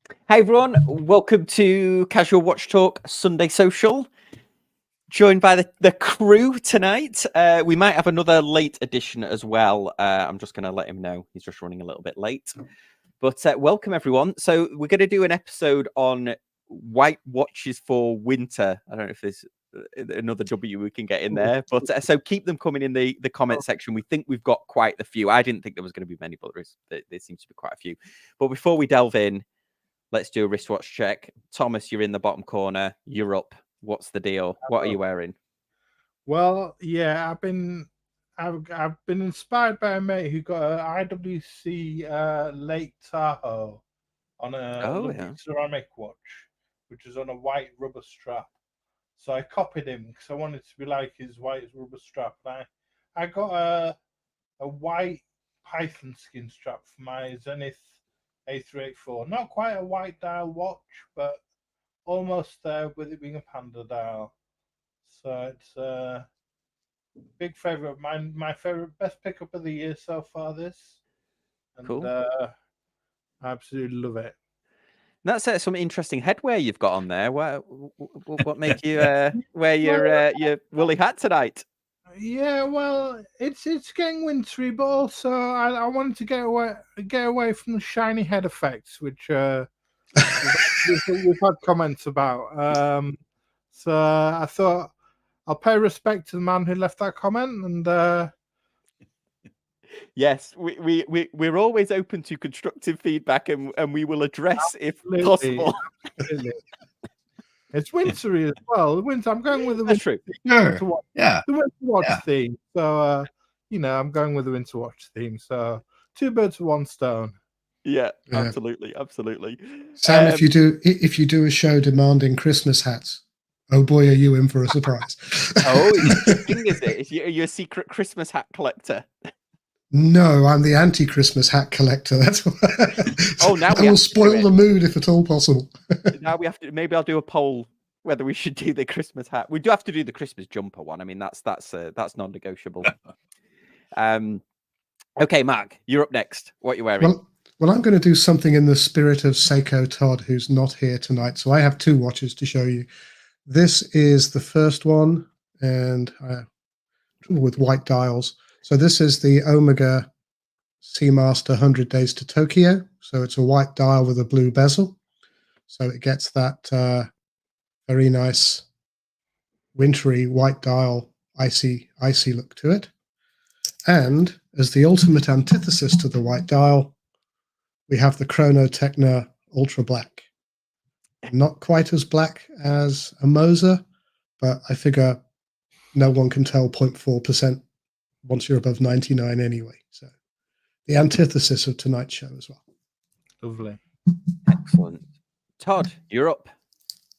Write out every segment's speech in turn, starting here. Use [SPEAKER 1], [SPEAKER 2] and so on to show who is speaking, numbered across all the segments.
[SPEAKER 1] Hey everyone, welcome to Casual Watch Talk Sunday Social. Joined by the crew tonight. We might have another late edition as well. I'm just going to let him know he's just running a little bit late. But welcome everyone. So we're going to do an episode on white watches for winter. I don't know if there's another W we can get in there, but so keep them coming in the comment section. We think we've got quite a few. I didn't think there was going to be many, but there seems to be quite a few. But before we delve in, let's do a wristwatch check. Thomas, you're in the bottom corner. You're up. What's the deal? What are you wearing?
[SPEAKER 2] Well, yeah, I've been inspired by a mate who got an IWC Lake Tahoe on a ceramic watch, which is on a white rubber strap. So I copied him because I wanted to be like his white rubber strap. And I got a white python skin strap for my Zenith A384. Not quite a white dial watch, but almost there with it being a panda dial. So it's a big favorite of mine. My favorite, best pickup of the year so far. This, and
[SPEAKER 1] Cool.
[SPEAKER 2] I absolutely love it.
[SPEAKER 1] That's some interesting headwear you've got on there. What made you wear your woolly hat tonight?
[SPEAKER 2] Yeah, well, it's getting wintry, but also I wanted to get away from the shiny head effects, which we've had comments about. So I thought I'll pay respect to the man who left that comment, and
[SPEAKER 1] yes, we're always open to constructive feedback, and we will address if possible.
[SPEAKER 2] Absolutely. It's wintry as well. Winter. I'm going with the
[SPEAKER 1] winter.
[SPEAKER 2] Sure. The winter watch theme. So I'm going with the winter watch theme. So two birds with one stone.
[SPEAKER 1] Yeah, absolutely.
[SPEAKER 3] Sam, if you do a show demanding Christmas hats, oh boy, are you in for a surprise?
[SPEAKER 1] Oh, is it? Are you a secret Christmas hat collector?
[SPEAKER 3] No, I'm the anti-Christmas hat collector. That's why.
[SPEAKER 1] Now
[SPEAKER 3] I will spoil the mood if at all possible.
[SPEAKER 1] Now we have to. Maybe I'll do a poll whether we should do the Christmas hat. We do have to do the Christmas jumper one. I mean, that's non-negotiable. Okay, Mark, you're up next. What are you wearing?
[SPEAKER 3] Well, I'm going to do something in the spirit of Seiko Todd, who's not here tonight. So I have two watches to show you. This is the first one, and with white dials. So this is the Omega Seamaster 100 Days to Tokyo. So it's a white dial with a blue bezel. So it gets that very nice wintry white dial, icy look to it. And as the ultimate antithesis to the white dial, we have the Chrono Techna Ultra Black. Not quite as black as a Moser, but I figure no one can tell 0.4% once you're above 99 anyway. So the antithesis of tonight's show as well.
[SPEAKER 2] Lovely.
[SPEAKER 1] Excellent. Todd, you're up.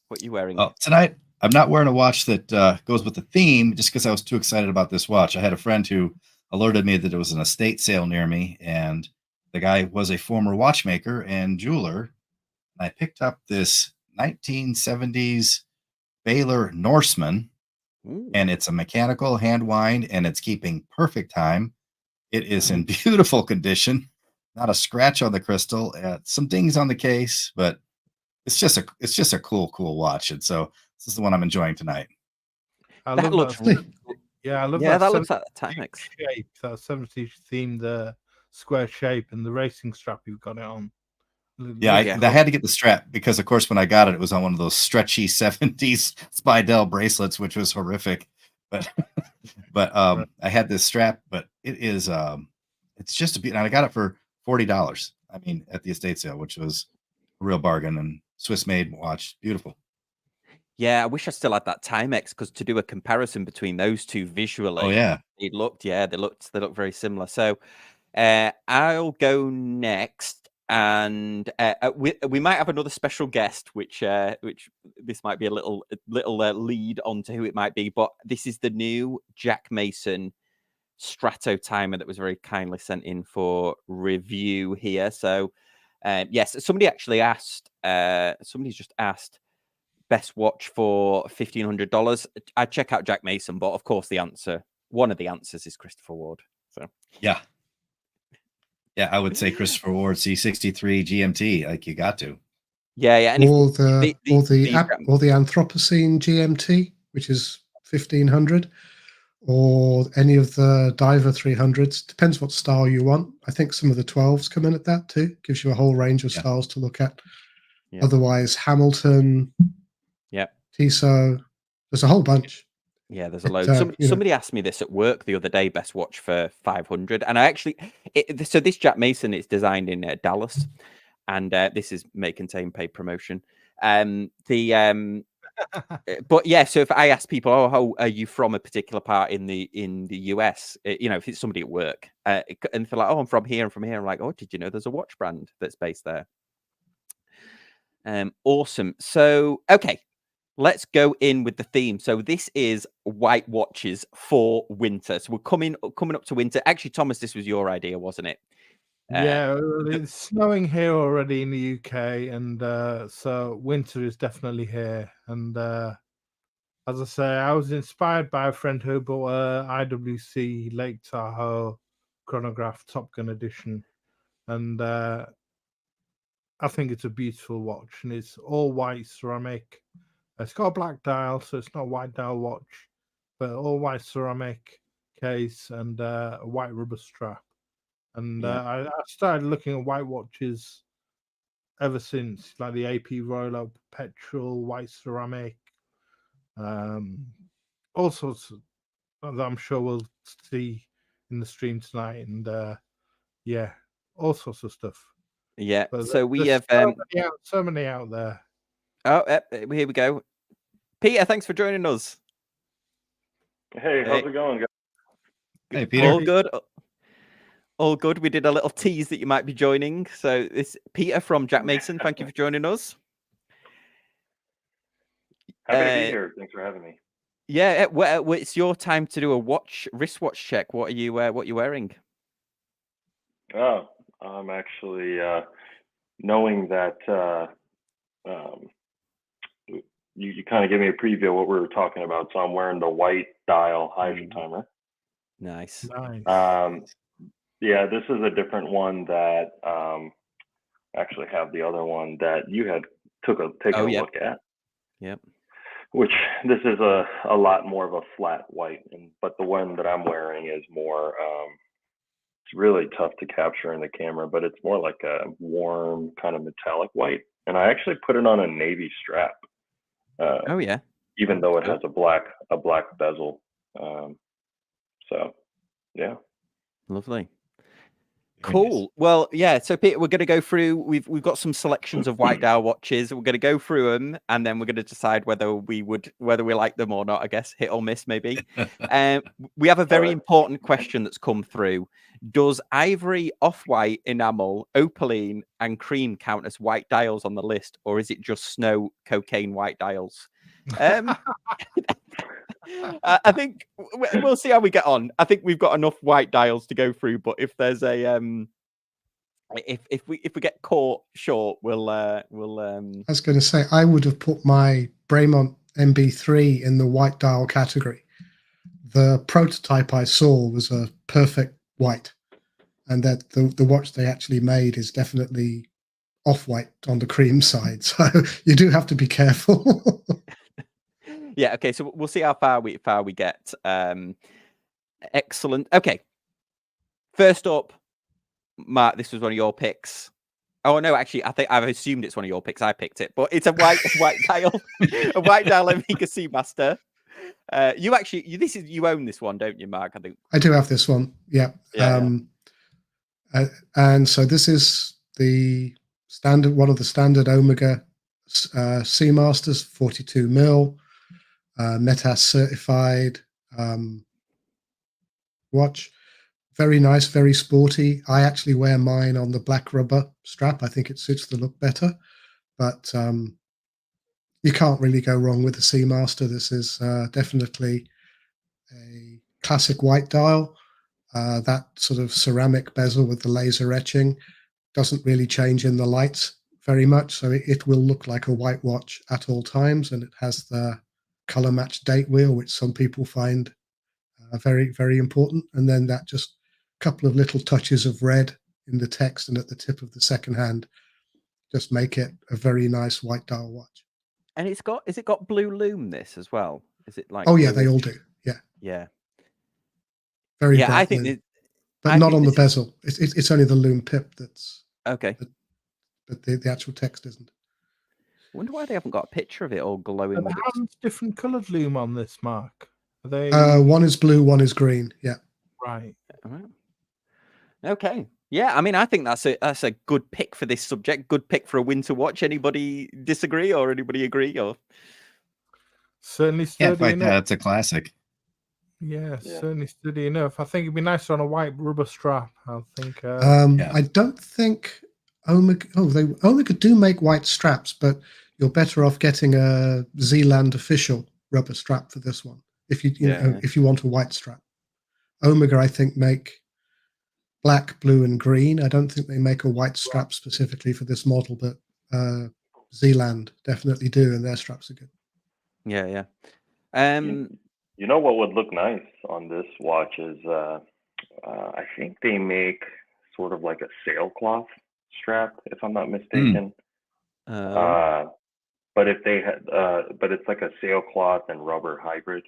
[SPEAKER 1] What are you wearing?
[SPEAKER 4] Oh, tonight I'm not wearing a watch that goes with the theme just because I was too excited about this watch. I had a friend who alerted me that there was an estate sale near me, and the guy was a former watchmaker and jeweler. And I picked up this 1970s Baylor Norseman. Ooh. And it's a mechanical hand wind, and it's keeping perfect time. It is in beautiful condition, not a scratch on the crystal, some dings on the case, but it's just a cool watch. And so this is the one I'm enjoying tonight.
[SPEAKER 1] That looks really cool.
[SPEAKER 2] Yeah, I love
[SPEAKER 1] that. That looks like the Timex
[SPEAKER 2] shape, that 70s themed square shape, and the racing strap you've got it on.
[SPEAKER 4] Yeah, I had to get the strap because, of course, when I got it, it was on one of those stretchy 70s Spidell bracelets, which was horrific. But I had this strap, but it is it's just and I got it for $40. I mean, at the estate sale, which was a real bargain, and Swiss made watch, beautiful.
[SPEAKER 1] Yeah, I wish I still had that Timex, because to do a comparison between those two visually, they looked very similar. So I'll go next. And we might have another special guest, which this might be a little lead on to who it might be. But this is the new Jack Mason Strato timer that was very kindly sent in for review here. So yes, somebody actually asked. Somebody's just asked best watch for $1,500. I'd check out Jack Mason, but of course one of the answers is Christopher Ward. So
[SPEAKER 4] yeah. Yeah, I would say Christopher Ward C63 GMT. Like, you got to.
[SPEAKER 1] Yeah. And
[SPEAKER 3] or the Anthropocene GMT, which is 1500, or any of the Diver 300s. Depends what style you want. I think some of the 12s come in at that too. Gives you a whole range of styles to look at. Yeah. Otherwise, Hamilton, Tissot, there's a whole bunch.
[SPEAKER 1] Yeah, there's a load. Somebody asked me this at work the other day, best watch for 500. And I actually, so this Jack Mason is designed in Dallas, and this is may contain paid promotion. But yeah, so if I ask people, oh, how are you from a particular part in the US? If it's somebody at work, and they're like, oh, I'm from here and from here. I'm like, oh, did you know there's a watch brand that's based there? Awesome. So, okay. Let's go in with the theme. So this is white watches for winter. So we're coming up to winter. Actually, Thomas, this was your idea, wasn't it?
[SPEAKER 2] Yeah, it's snowing here already in the UK, and so winter is definitely here. And as I say, I was inspired by a friend who bought a IWC Lake Tahoe chronograph Top Gun edition, and I think it's a beautiful watch, and it's all white ceramic. It's got a black dial, so it's not a white dial watch, but all white ceramic case and a white rubber strap. And I started looking at white watches ever since, like the AP Royal Petrol, white ceramic, all sorts of that I'm sure we'll see in the stream tonight. And all sorts of stuff.
[SPEAKER 1] Yeah,
[SPEAKER 2] but
[SPEAKER 1] so we have
[SPEAKER 2] so many out there.
[SPEAKER 1] Oh, here we go. Peter, thanks for joining us.
[SPEAKER 5] Hey, how's it going, guys?
[SPEAKER 4] Hey, Peter.
[SPEAKER 1] All good. All good. We did a little tease that you might be joining. So it's Peter from Jack Mason. Thank you for joining us.
[SPEAKER 5] Happy to be here. Thanks for having me.
[SPEAKER 1] Yeah, well, it's your time to do a wristwatch check. What are you wearing?
[SPEAKER 5] Oh, I'm actually knowing that you kind of gave me a preview of what we were talking about. So I'm wearing the white dial Hydra timer.
[SPEAKER 1] Nice.
[SPEAKER 5] Yeah, this is a different one that actually have the other one that you had taken a look at.
[SPEAKER 1] Yep.
[SPEAKER 5] Which this is a lot more of a flat white, but the one that I'm wearing is more. It's really tough to capture in the camera, but it's more like a warm kind of metallic white. And I actually put it on a navy strap.
[SPEAKER 1] Oh yeah.
[SPEAKER 5] Even though it has a black bezel. So yeah.
[SPEAKER 1] Lovely. Cool. Well, yeah. So Peter, we're going to go through. We've got some selections of white dial watches. We're going to go through them, and then we're going to decide whether we like them or not. I guess hit or miss, maybe. We have a very important question that's come through. Does ivory, off-white, enamel, opaline, and cream count as white dials on the list, or is it just snow, cocaine, white dials? I think we'll see how we get on. I think we've got enough white dials to go through, but if there's a if we get caught short, we'll I
[SPEAKER 3] was going to say I would have put my Bremont MB3 in the white dial category. The prototype I saw was a perfect white, and that the watch they actually made is definitely off-white on the cream side, so you do have to be careful.
[SPEAKER 1] Yeah, okay, so we'll see how far we get. Excellent. Okay. First up, Mark, this was one of your picks. Oh no, actually, I think I've assumed it's one of your picks. I picked it, but it's a white dial, a white dial Omega Seamaster. You own this one, don't you, Mark? I think
[SPEAKER 3] I do have this one. Yeah. And so this is the standard, one of the standard Omega Seamasters, 42 mil. METAS certified watch. Very nice, very sporty. I actually wear mine on the black rubber strap. I think it suits the look better, but you can't really go wrong with the Seamaster. This is definitely a classic white dial. That sort of ceramic bezel with the laser etching doesn't really change in the lights very much, so it will look like a white watch at all times, and it has the color match date wheel, which some people find very, very important. And then that just couple of little touches of red in the text and at the tip of the second hand just make it a very nice white dial watch.
[SPEAKER 1] And is it got blue lume this as well? Is it like?
[SPEAKER 3] Oh yeah, they all do. Yeah.
[SPEAKER 1] Yeah.
[SPEAKER 3] Very
[SPEAKER 1] Yeah,
[SPEAKER 3] bright
[SPEAKER 1] I think
[SPEAKER 3] lume.
[SPEAKER 1] it,
[SPEAKER 3] But
[SPEAKER 1] I
[SPEAKER 3] not
[SPEAKER 1] think
[SPEAKER 3] on the
[SPEAKER 1] this is-
[SPEAKER 3] bezel. It's only the lume pip that's
[SPEAKER 1] okay.
[SPEAKER 3] But the actual text isn't.
[SPEAKER 1] I wonder why they haven't got a picture of it all glowing
[SPEAKER 2] Are the
[SPEAKER 1] with its...
[SPEAKER 2] hands different coloured lume on this, Mark? Are they
[SPEAKER 3] One is blue, one is green. Yeah.
[SPEAKER 2] right?
[SPEAKER 1] All right. Okay. Yeah, I mean, I think that's a good pick for this subject. Good pick for a winter watch. Anybody disagree or anybody agree? Or
[SPEAKER 2] Certainly
[SPEAKER 4] Can't
[SPEAKER 2] sturdy
[SPEAKER 4] fight
[SPEAKER 2] enough.
[SPEAKER 4] that. It's a classic.
[SPEAKER 2] Yeah, certainly sturdy enough. I think it'd be nicer on a white rubber strap. I think.
[SPEAKER 3] I don't think Omega. Omega do make white straps, but you're better off getting a Zealand official rubber strap for this one if you know if you want a white strap. Omega, I think, make black, blue, and green. I don't think they make a white strap specifically for this model, but Zealand definitely do, and their straps are good.
[SPEAKER 1] Yeah.
[SPEAKER 5] You know what would look nice on this watch is I think they make sort of like a sailcloth strap, if I'm not mistaken. But if they had, but it's like a sailcloth and rubber hybrid.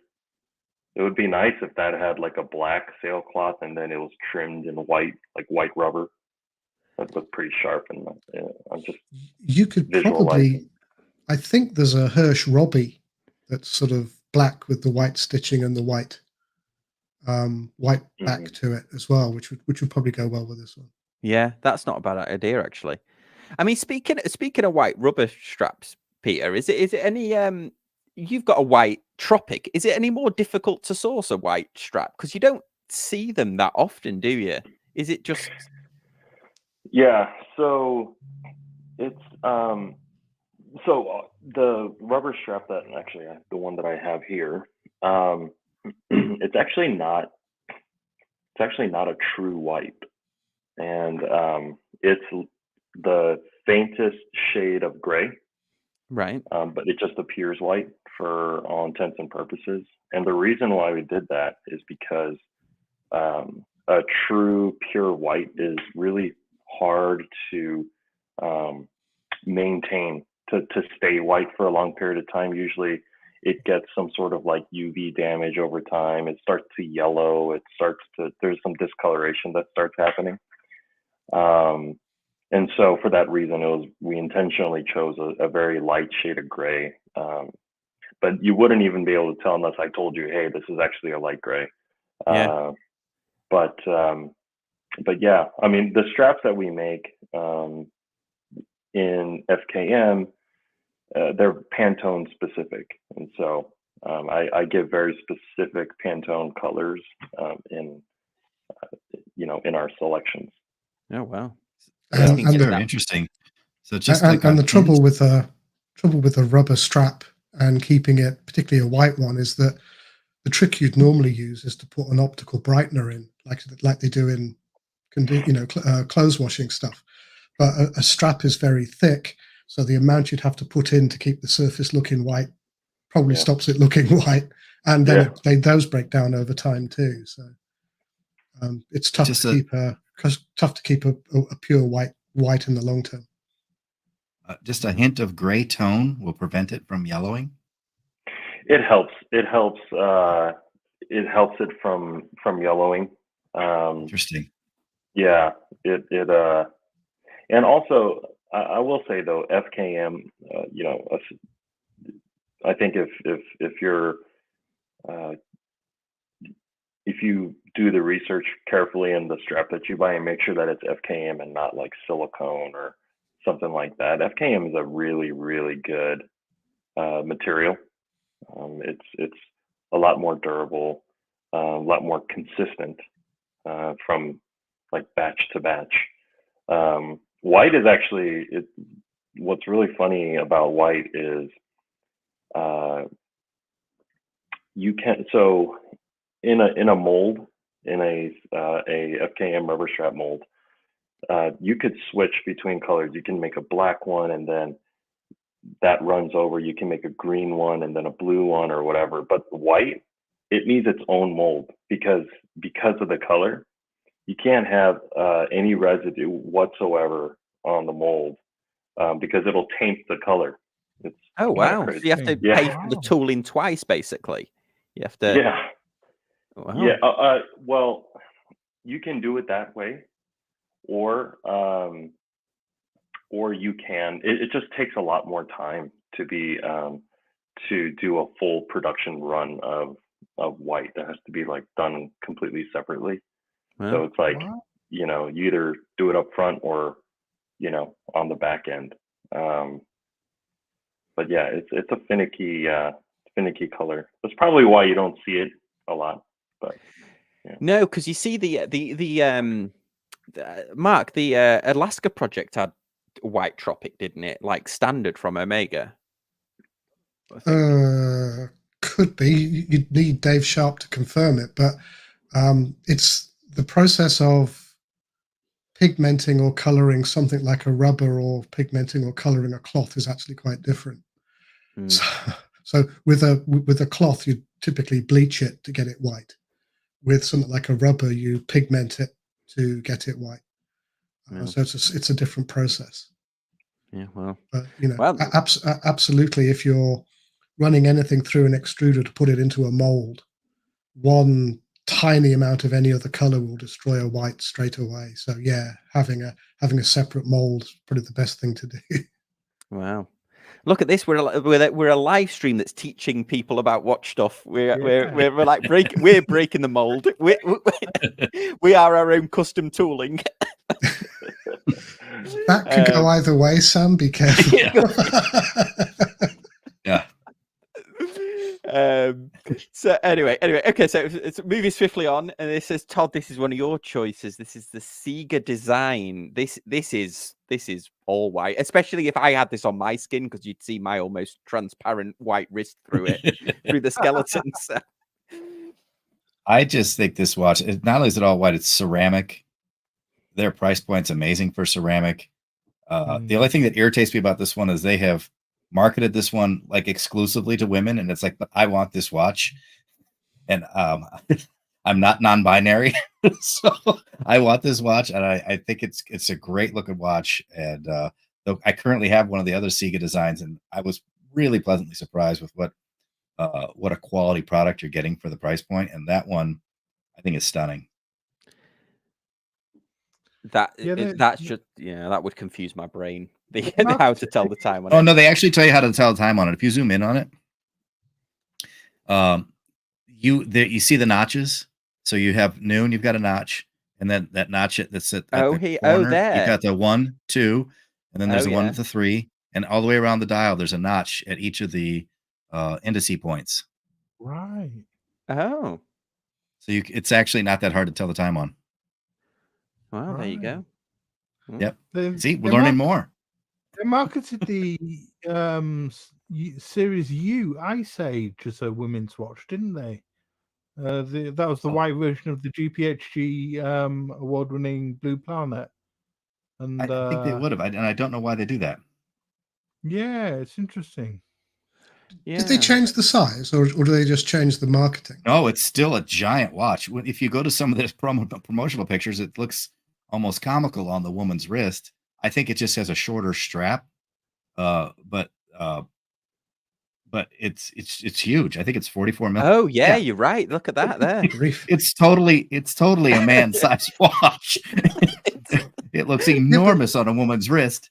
[SPEAKER 5] It would be nice if that had like a black sailcloth and then it was trimmed in white, like white rubber. That looked pretty sharp, and I'm just.
[SPEAKER 3] You could probably. I think there's a Hirsch Robbie that's sort of black with the white stitching and the white back to it as well, which would probably go well with this one.
[SPEAKER 1] Yeah, that's not a bad idea actually. I mean, speaking of white rubber straps, Peter, is it any you've got a white Tropic? Is it any more difficult to source a white strap because you don't see them that often, do you? Is it just?
[SPEAKER 5] Yeah, so it's so the rubber strap that actually the one that I have here, it's actually not a true white, and it's the faintest shade of gray,
[SPEAKER 1] right?
[SPEAKER 5] But it just appears white for all intents and purposes. And the reason why we did that is because a true pure white is really hard to maintain to stay white for a long period of time. Usually it gets some sort of like UV damage over time. It starts to yellow. There's some discoloration that starts happening. And so for that reason, we intentionally chose a very light shade of gray. But you wouldn't even be able to tell unless I told you, hey, this is actually a light gray.
[SPEAKER 1] Yeah.
[SPEAKER 5] But yeah, I mean, the straps that we make in FKM, they're Pantone specific, and so I give very specific Pantone colors in our selections.
[SPEAKER 1] Oh wow,
[SPEAKER 3] And
[SPEAKER 4] very interesting. So just
[SPEAKER 3] the trouble with a rubber strap and keeping it, particularly a white one, is that the trick you'd normally use is to put an optical brightener in, like they do in clothes washing stuff. But a strap is very thick, so the amount you'd have to put in to keep the surface looking white probably stops it looking white, and then those break down over time too. So it's tough to keep a pure white in the long term.
[SPEAKER 4] Just a hint of gray tone will prevent it from yellowing.
[SPEAKER 5] It helps. It helps it from yellowing.
[SPEAKER 4] Interesting.
[SPEAKER 5] Yeah. And also I will say though, FKM, I think if you do the research carefully in the strap that you buy and make sure that it's FKM and not like silicone or something like that, FKM is a really, really good material. It's a lot more durable, a lot more consistent from like batch to batch. White is actually what's really funny about white is you can in a mold, in a FKM rubber strap mold, you could switch between colors. You can make a black one and then that runs over. You can make a green one and then a blue one or whatever. But white, it needs its own mold because of the color. You can't have any residue whatsoever on the mold because it'll taint the color. It's
[SPEAKER 1] oh wow! So you have to pay for the tooling twice, basically. You have to.
[SPEAKER 5] Yeah.
[SPEAKER 1] Wow.
[SPEAKER 5] Yeah. Well, you can do it that way, or you can. It just takes a lot more time to be to do a full production run of white. That has to be like done completely separately. Wow. So it's like you know, you either do it up front or you know on the back end. But yeah, it's a finicky color. That's probably why you don't see it a lot. But yeah.
[SPEAKER 1] No, because you see the Mark, the Alaska project had white tropic, didn't it? Like standard from Omega.
[SPEAKER 3] Could be. You'd need Dave Sharp to confirm it, but it's the process of pigmenting or coloring something like a rubber or pigmenting or coloring a cloth is actually quite different. So with a cloth, you typically bleach it to get it white. With something like a rubber, you pigment it to get it white. So it's a different process.
[SPEAKER 1] Yeah, well,
[SPEAKER 3] but you know, absolutely. If you're running anything through an extruder to put it into a mold, one tiny amount of any other color will destroy a white straight away. So yeah, having a separate mold is probably the best thing to do.
[SPEAKER 1] Wow. Look at this. We're a live stream that's teaching people about watch stuff. We're like we're breaking the mold. We are our own custom tooling.
[SPEAKER 3] That could go either way, Sam. Be careful.
[SPEAKER 4] Yeah.
[SPEAKER 1] So anyway, okay. So it's moving swiftly on, and this says, Todd, this is one of your choices. This is the Sega design. This is all white, especially if I had this on my skin, because you'd see my almost transparent white wrist through it, through the skeleton. So.
[SPEAKER 4] I just think this watch, not only is it all white, it's ceramic. Their price point's amazing for ceramic. The only thing that irritates me about this one is they have marketed this one like exclusively to women, and it's like, but I want this watch, and I'm not non-binary, so I want this watch, and I think it's a great looking watch. And I currently have one of the other Sega designs, and I was really pleasantly surprised with what a quality product you're getting for the price point, and that one I think is stunning.
[SPEAKER 1] That's just that would confuse my brain. How to tell the time on it.
[SPEAKER 4] Oh no, they actually tell you how to tell the time on it. If you zoom in on it, you see the notches. So you have noon, you've got a notch, and then that notch that's at the corner,
[SPEAKER 1] there.
[SPEAKER 4] You've got the 1, 2, and then there's a 1 with the 3, and all the way around the dial, there's a notch at each of the indice points.
[SPEAKER 2] Right.
[SPEAKER 1] Oh.
[SPEAKER 4] So it's actually not that hard to tell the time on.
[SPEAKER 1] Well, there you go.
[SPEAKER 4] Yep. See, we're learning more.
[SPEAKER 2] They marketed the Series U Ice Age as a women's watch, didn't they? That was the white version of the GPHG award-winning Blue Planet. And
[SPEAKER 4] I think they would have, and I don't know why they do that.
[SPEAKER 2] Yeah, it's interesting.
[SPEAKER 3] Yeah. Did they change the size, or do they just change the marketing?
[SPEAKER 4] No, it's still a giant watch. If you go to some of the promotional pictures, it looks almost comical on the woman's wrist. I think it just has a shorter strap, but it's huge. I think it's 44 millimeters.
[SPEAKER 1] Oh yeah, you're right. Look at that there.
[SPEAKER 4] It's totally a man-sized watch. It looks enormous on a woman's wrist.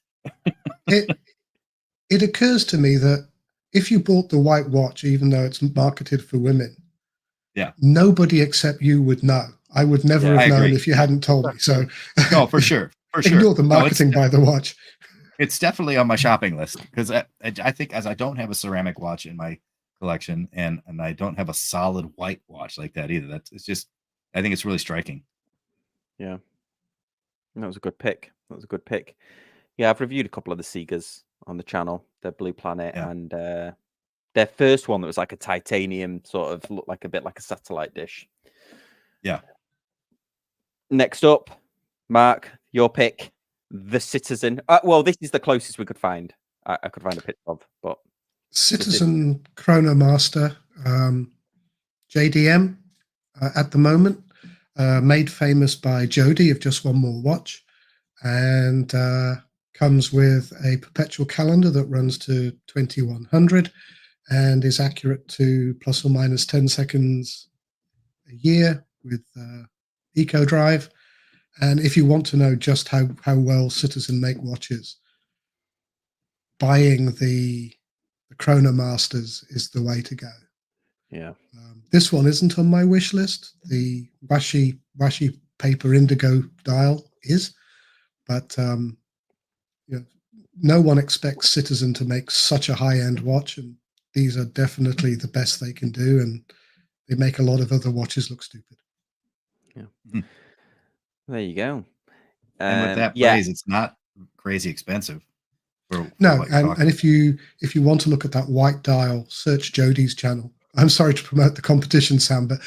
[SPEAKER 3] It occurs to me that if you bought the white watch, even though it's marketed for women, nobody except you would know. I would never have known if you hadn't told me. So
[SPEAKER 4] no, for sure.
[SPEAKER 3] Ignore the marketing by the watch.
[SPEAKER 4] It's definitely on my shopping list, because I think, as I don't have a ceramic watch in my collection, and I don't have a solid white watch like that either. I think it's really striking.
[SPEAKER 1] Yeah, that was a good pick. Yeah, I've reviewed a couple of the Segas on the channel, the Blue Planet, and their first one that was like a titanium, sort of looked like a bit like a satellite dish.
[SPEAKER 4] Yeah.
[SPEAKER 1] Next up, Mark, your pick, the Citizen. Well, this is the closest we could find. I could find a picture of, but
[SPEAKER 3] Citizen Chronomaster, JDM at the moment, made famous by Jody of Just One More Watch, and comes with a perpetual calendar that runs to 2100 and is accurate to plus or minus 10 seconds a year with Eco Drive. And if you want to know just how well Citizen make watches, buying the Chronomasters is the way to go.
[SPEAKER 1] Yeah.
[SPEAKER 3] This one isn't on my wish list. The washi paper indigo dial is, but you know, no one expects Citizen to make such a high-end watch, and these are definitely the best they can do, and they make a lot of other watches look stupid.
[SPEAKER 1] Yeah. There you go.
[SPEAKER 4] And with that praise, it's not crazy expensive.
[SPEAKER 3] No, and if you want to look at that white dial, search Jodie's channel. I'm sorry to promote the competition, Sam, but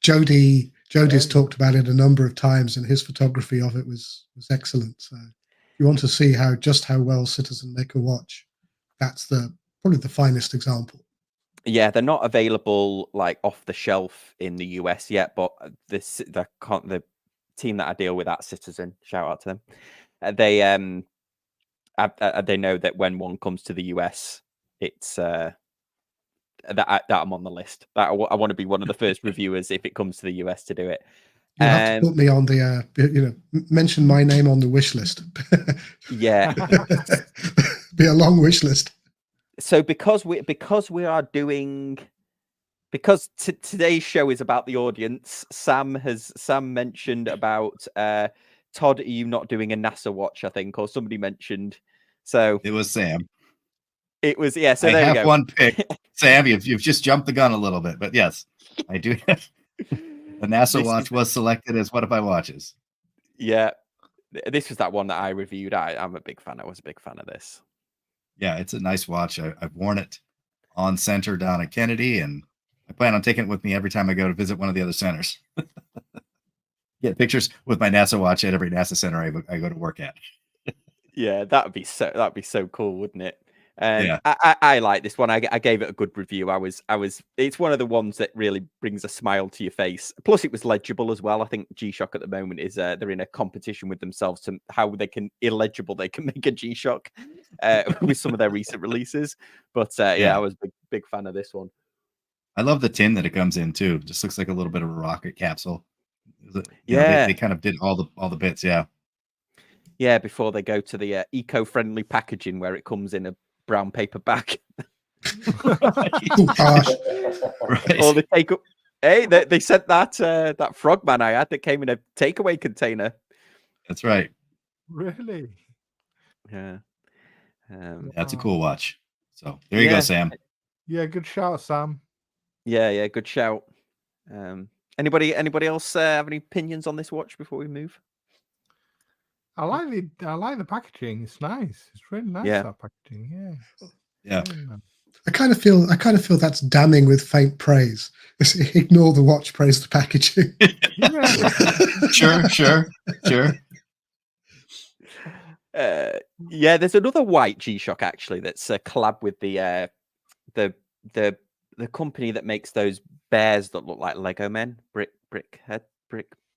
[SPEAKER 3] Jodie's talked about it a number of times, and his photography of it was excellent. So if you want to see how well Citizen make a watch, that's probably the finest example. Yeah,
[SPEAKER 1] they're not available like off the shelf in the US yet, but the team that I deal with at Citizen, shout out to them. They know that when one comes to the US, it's that I'm on the list. That I want to be one of the first reviewers if it comes to the US to do it.
[SPEAKER 3] You have to put me on the mention my name on the wish list.
[SPEAKER 1] Yeah,
[SPEAKER 3] be a long wish list.
[SPEAKER 1] So because today's show is about the audience, Sam mentioned about Todd, are you not doing a NASA watch, I think, or somebody mentioned. So
[SPEAKER 4] it was Sam.
[SPEAKER 1] It was, yeah. So
[SPEAKER 4] I
[SPEAKER 1] there
[SPEAKER 4] have
[SPEAKER 1] we go.
[SPEAKER 4] one pick. Sam, you've just jumped the gun a little bit, but yes, I do. The NASA watch was selected as one of my watches.
[SPEAKER 1] Yeah, this was that one that I reviewed. I'm a big fan. I was a big fan of this.
[SPEAKER 4] Yeah, it's a nice watch. I've worn it on center down at Kennedy, and I plan on taking it with me every time I go to visit one of the other centers. Get pictures with my NASA watch at every NASA center I go to work at.
[SPEAKER 1] Yeah, that'd be so cool, wouldn't it?
[SPEAKER 4] Yeah.
[SPEAKER 1] I like this one. I gave it a good review. It's one of the ones that really brings a smile to your face. Plus, it was legible as well. I think G-Shock at the moment is they're in a competition with themselves to how they can make a G-Shock with some of their recent releases. But yeah, I was a big fan of this one.
[SPEAKER 4] I love the tin that it comes in too. Just looks like a little bit of a rocket capsule.
[SPEAKER 1] Yeah,
[SPEAKER 4] they kind of did all the bits. Yeah.
[SPEAKER 1] Yeah, before they go to the eco-friendly packaging where it comes in a brown paper bag.
[SPEAKER 4] Right.
[SPEAKER 1] Or they take up. Hey, they sent that frogman I had that came in a takeaway container.
[SPEAKER 4] That's right.
[SPEAKER 2] Really?
[SPEAKER 1] Yeah.
[SPEAKER 4] That's a cool watch. So there you go, Sam.
[SPEAKER 2] Yeah, good shout, Sam.
[SPEAKER 1] Yeah, good shout. Anybody else have any opinions on this watch before we move?
[SPEAKER 2] I like the packaging. It's nice. It's really nice, that packaging.
[SPEAKER 4] Yeah.
[SPEAKER 3] I kind of feel that's damning with faint praise. Ignore the watch, praise the packaging.
[SPEAKER 4] Sure.
[SPEAKER 1] Yeah, there's another white G-Shock actually that's a collab with the company that makes those bears that look like Lego men, brick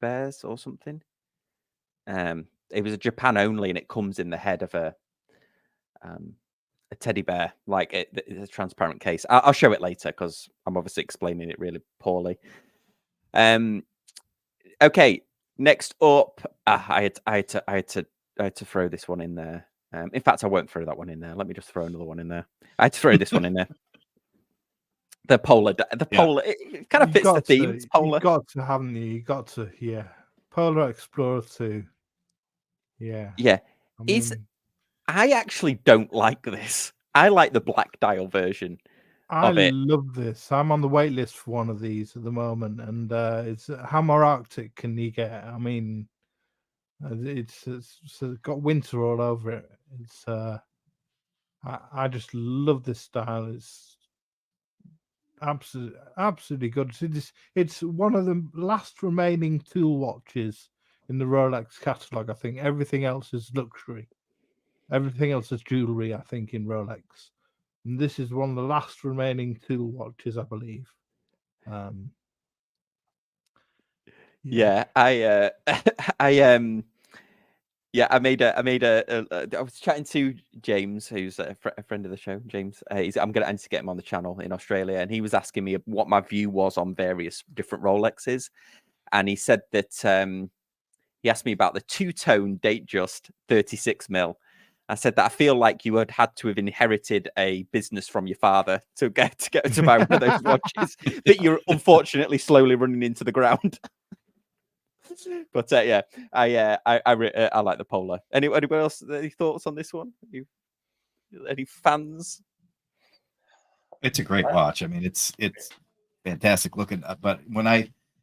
[SPEAKER 1] bears or something. It was a Japan only, and it comes in the head of a teddy bear, like it's a transparent case. I'll show it later because I'm obviously explaining it really poorly. Okay, next up, I had to throw this one in there. In fact, I won't throw that one in there. Let me just throw another one in there. I had to throw this one in there. The polar, it kind of fits the theme. It's polar.
[SPEAKER 2] You've got to, haven't you? You got to, yeah. Polar Explorer 2. Yeah.
[SPEAKER 1] I actually don't like this. I like the black dial version of it.
[SPEAKER 2] I love this. I'm on the wait list for one of these at the moment, and it's how more Arctic can you get? I mean, it's got winter all over it. It's I just love this style. It's absolutely good. It's one of the last remaining tool watches in the Rolex catalog. I think everything else is luxury. Everything else is jewelry, I think, in Rolex. And this is one of the last remaining tool watches, I believe.
[SPEAKER 1] Yeah, I Yeah, I was chatting to James, who's a friend of the show. James, I need to get him on the channel in Australia, and he was asking me what my view was on various different Rolexes, and he said that he asked me about the two-tone Datejust 36 mil. I said that I feel like you had to have inherited a business from your father to get to buy one of those watches that you're unfortunately slowly running into the ground. But yeah, I like the Polar. Anyone else? Any thoughts on this one? Any fans?
[SPEAKER 4] It's a great watch. I mean, it's fantastic looking. But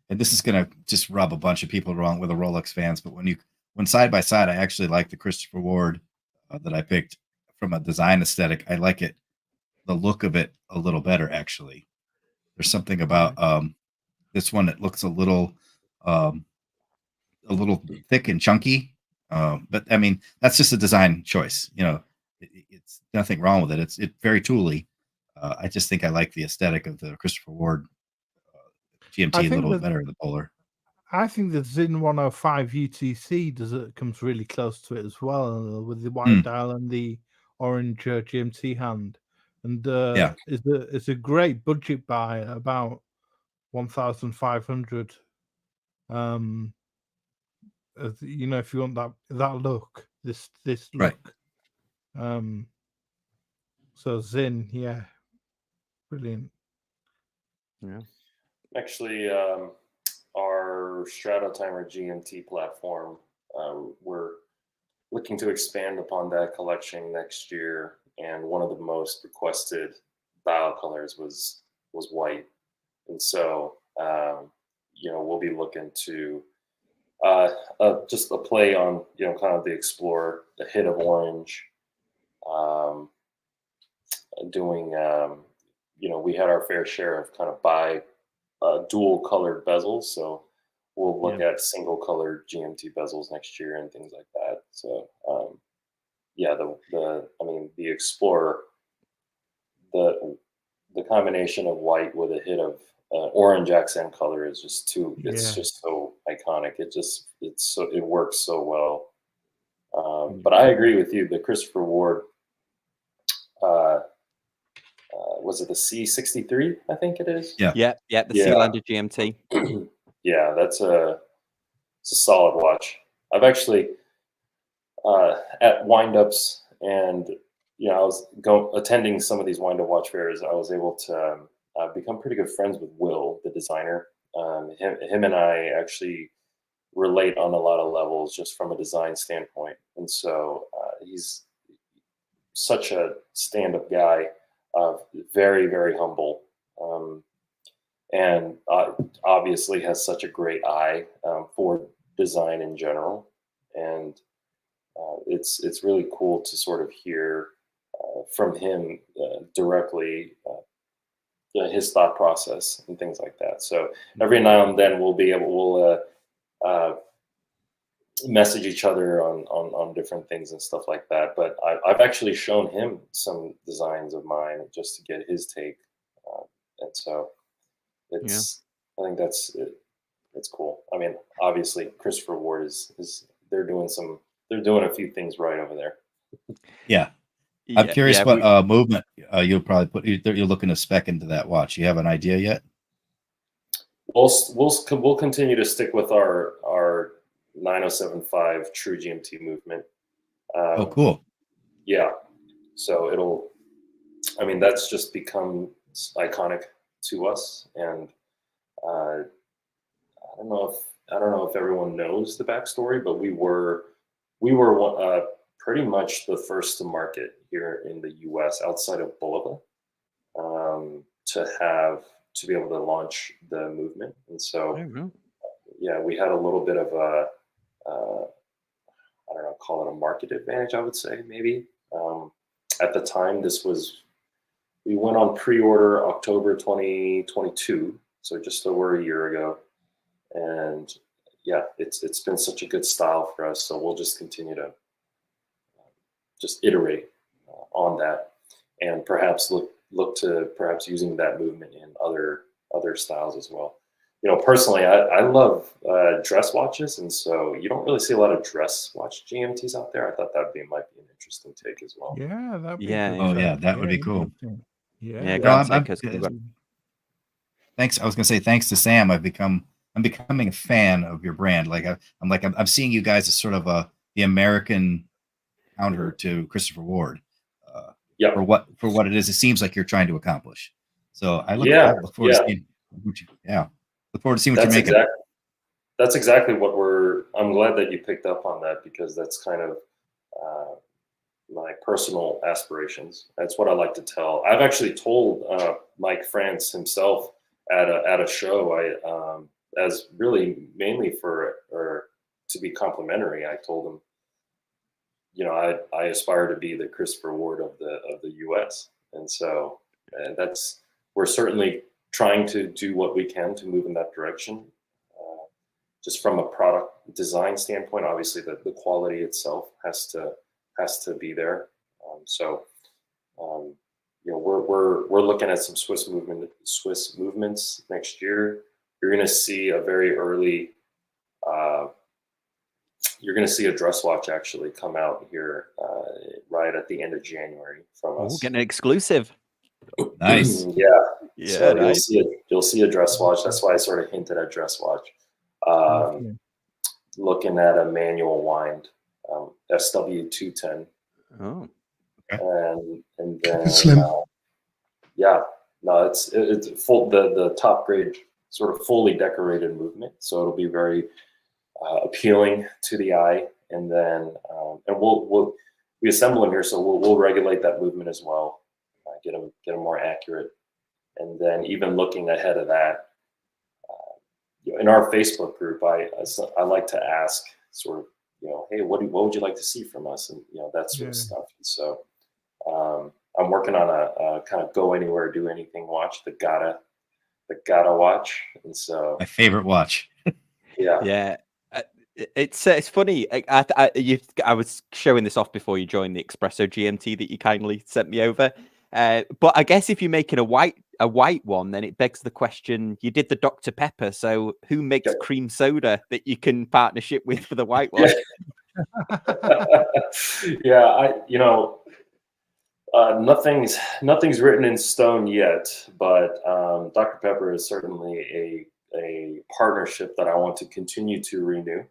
[SPEAKER 4] and this is gonna just rub a bunch of people wrong with the Rolex fans, but when side by side, I actually like the Christopher Ward that I picked from a design aesthetic. I like it, the look of it a little better actually. There's something about this one that looks a little thick and chunky. But I mean, that's just a design choice. It's nothing wrong with it. It's very tooly. I just think I like the aesthetic of the Christopher Ward GMT a little bit better than the Polar.
[SPEAKER 2] I think the Zin 105 UTC comes really close to it as well, with the white dial and the orange GMT hand. And it's a great budget buy, about 1,500. If you want that look, this look. Right. So Zin, yeah, brilliant.
[SPEAKER 1] Yeah.
[SPEAKER 6] Actually, our Stratotimer GMT platform, we're looking to expand upon that collection next year, and one of the most requested dial colors was white, and so we'll be looking to just a play on kind of the Explorer, the hit of orange, doing we had our fair share of kind of dual colored bezels, so we'll look at single colored GMT bezels next year and things like that. So the Explorer, the combination of white with a hit of orange accent color is just it's just so iconic. It works so well. But I agree with you. The Christopher Ward, was it the C63? I think it is.
[SPEAKER 1] The Sealander GMT.
[SPEAKER 6] Yeah, it's a solid watch. I've actually at windups, and I was attending some of these wind-up watch fairs. I was able to become pretty good friends with Will, the designer. Him and I actually relate on a lot of levels just from a design standpoint, and so he's such a stand-up guy, very, very humble, and obviously has such a great eye for design in general. And it's really cool to sort of hear from him directly his thought process and things like that. So every now and then we'll message each other on different things and stuff like that. But I've actually shown him some designs of mine just to get his take, and so I think that's it. It's cool. I mean, obviously Christopher Ward is they're doing a few things right over there.
[SPEAKER 4] Yeah. I'm curious what movement you'll probably put. You're looking to spec into that watch. You have an idea yet?
[SPEAKER 6] We'll continue to stick with our 9075 True GMT movement.
[SPEAKER 4] Oh, cool.
[SPEAKER 6] Yeah. So that's just become iconic to us, and I don't know if everyone knows the backstory, but we were pretty much the first to market here in the U.S. outside of Bulova to be able to launch the movement. And so, we had a little bit of call it a market advantage, I would say, maybe. At the time, we went on pre-order October 2022, so just over a year ago. And it's been such a good style for us, so we'll just continue to just iterate on that, and perhaps look to perhaps using that movement in other styles as well. personally, I love dress watches, and so you don't really see a lot of dress watch GMTs out there. I thought might be an interesting take as well.
[SPEAKER 2] Yeah, that'd be
[SPEAKER 1] Yeah,
[SPEAKER 2] good.
[SPEAKER 4] Oh yeah, that would be cool.
[SPEAKER 1] yeah,
[SPEAKER 2] Yeah.
[SPEAKER 1] Grand
[SPEAKER 4] I'm
[SPEAKER 1] Seiko's good one.
[SPEAKER 4] thanks. I was gonna say thanks to Sam, I'm becoming a fan of your brand. Like I'm seeing you guys as sort of the American counter to Christopher Ward.
[SPEAKER 6] Yeah.
[SPEAKER 4] For what it is, it seems like you're trying to accomplish. So I look forward to seeing what you, look forward to seeing what you're making.
[SPEAKER 6] That's exactly what I'm glad that you picked up on that, because that's kind of my personal aspirations. That's what I like to tell. I've actually told Mike France himself at a show, as really mainly or to be complimentary. I told him, I aspire to be the Christopher Ward of the U.S. And so we're certainly trying to do what we can to move in that direction. Just from a product design standpoint, obviously the quality itself has to be there. We're looking at some Swiss movements next year. You're going to see a very early. You're going to see a dress watch actually come out here right at the end of January from us.
[SPEAKER 1] Getting an exclusive.
[SPEAKER 4] Nice.
[SPEAKER 6] Yeah. So
[SPEAKER 1] nice.
[SPEAKER 6] you'll see a dress watch. That's why I sort of hinted at dress watch. Looking at a manual wind, SW210.
[SPEAKER 1] Oh.
[SPEAKER 6] Okay. And then
[SPEAKER 3] Slim.
[SPEAKER 6] it's full the top grade sort of fully decorated movement, so it'll be very appealing to the eye. And then we assemble them here, so we'll regulate that movement as well, get them more accurate. And then even looking ahead of that, in our Facebook group, I like to ask sort of, hey, what would you like to see from us, and that sort of stuff. And so I'm working on a kind of go anywhere, do anything watch, the Gotta watch. And so
[SPEAKER 4] my favorite watch.
[SPEAKER 1] Yeah. It's funny. I was showing this off before you joined the Espresso GMT that you kindly sent me over. But I guess if you're making a white one, then it begs the question: you did the Dr. Pepper, so who makes cream soda that you can partnership with for the white one?
[SPEAKER 6] Nothing's written in stone yet, but Dr. Pepper is certainly a partnership that I want to continue to renew.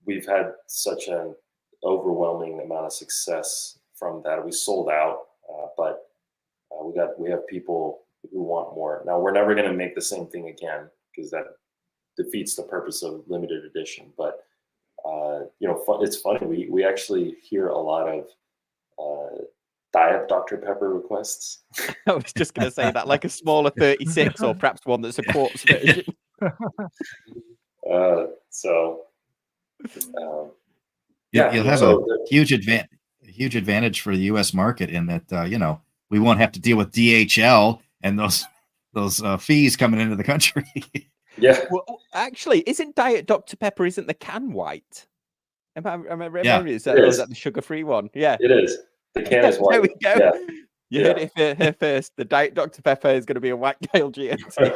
[SPEAKER 6] We've had such an overwhelming amount of success from that. We sold out, but we have people who want more. Now, we're never going to make the same thing again, because that defeats the purpose of limited edition. But it's funny. We actually hear a lot of Diet Dr. Pepper requests.
[SPEAKER 1] I was just going to say that, like a smaller 36, or perhaps one that's a quartz version.
[SPEAKER 4] You'll have a huge advantage for the U.S. market in that we won't have to deal with DHL and those fees coming into the country.
[SPEAKER 6] Yeah.
[SPEAKER 1] Well, actually, isn't Diet Dr. Pepper isn't the can white? Am I remembering? Is that the sugar-free one? Yeah,
[SPEAKER 6] it is. The can is white.
[SPEAKER 1] There we go.
[SPEAKER 6] Yeah.
[SPEAKER 1] You heard it here first. The Diet Dr. Pepper is going to be a white tail GMT.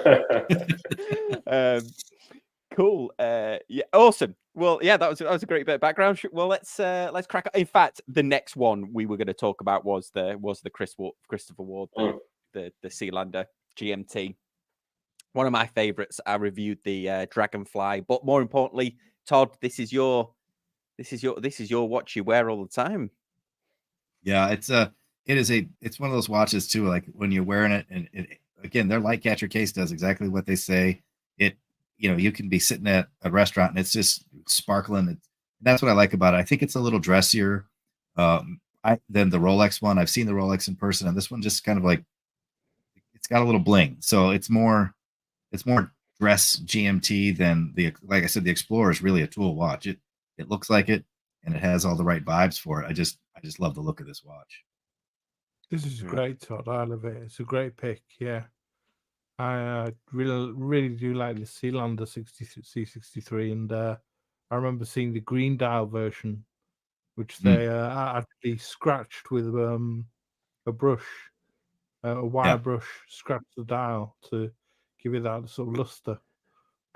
[SPEAKER 1] Cool. Yeah, awesome. Well, yeah, that was a great bit of background. Well, let's crack on. In fact, the next one we were going to talk about was the Christopher Ward, the Sealander GMT. One of my favorites. I reviewed the Dragonfly, but more importantly, Todd, this is your watch you wear all the time.
[SPEAKER 4] Yeah, it's one of those watches too. Like when you're wearing it, and again, their light catcher case does exactly what they say. You can be sitting at a restaurant and it's just sparkling. That's what I like about it. I think it's a little dressier than the Rolex one. I've seen the Rolex in person, and this one just kind of like, it's got a little bling. So it's more dress GMT than like I said, the Explorer is really a tool watch. It looks like it, and it has all the right vibes for it. I just love the look of this watch.
[SPEAKER 2] This is great, Todd. I love it. It's a great pick. Yeah. I really do like the Sealander C63, and I remember seeing the green dial version, which they actually scratched with a brush, a wire brush scratch the dial to give it that sort of luster.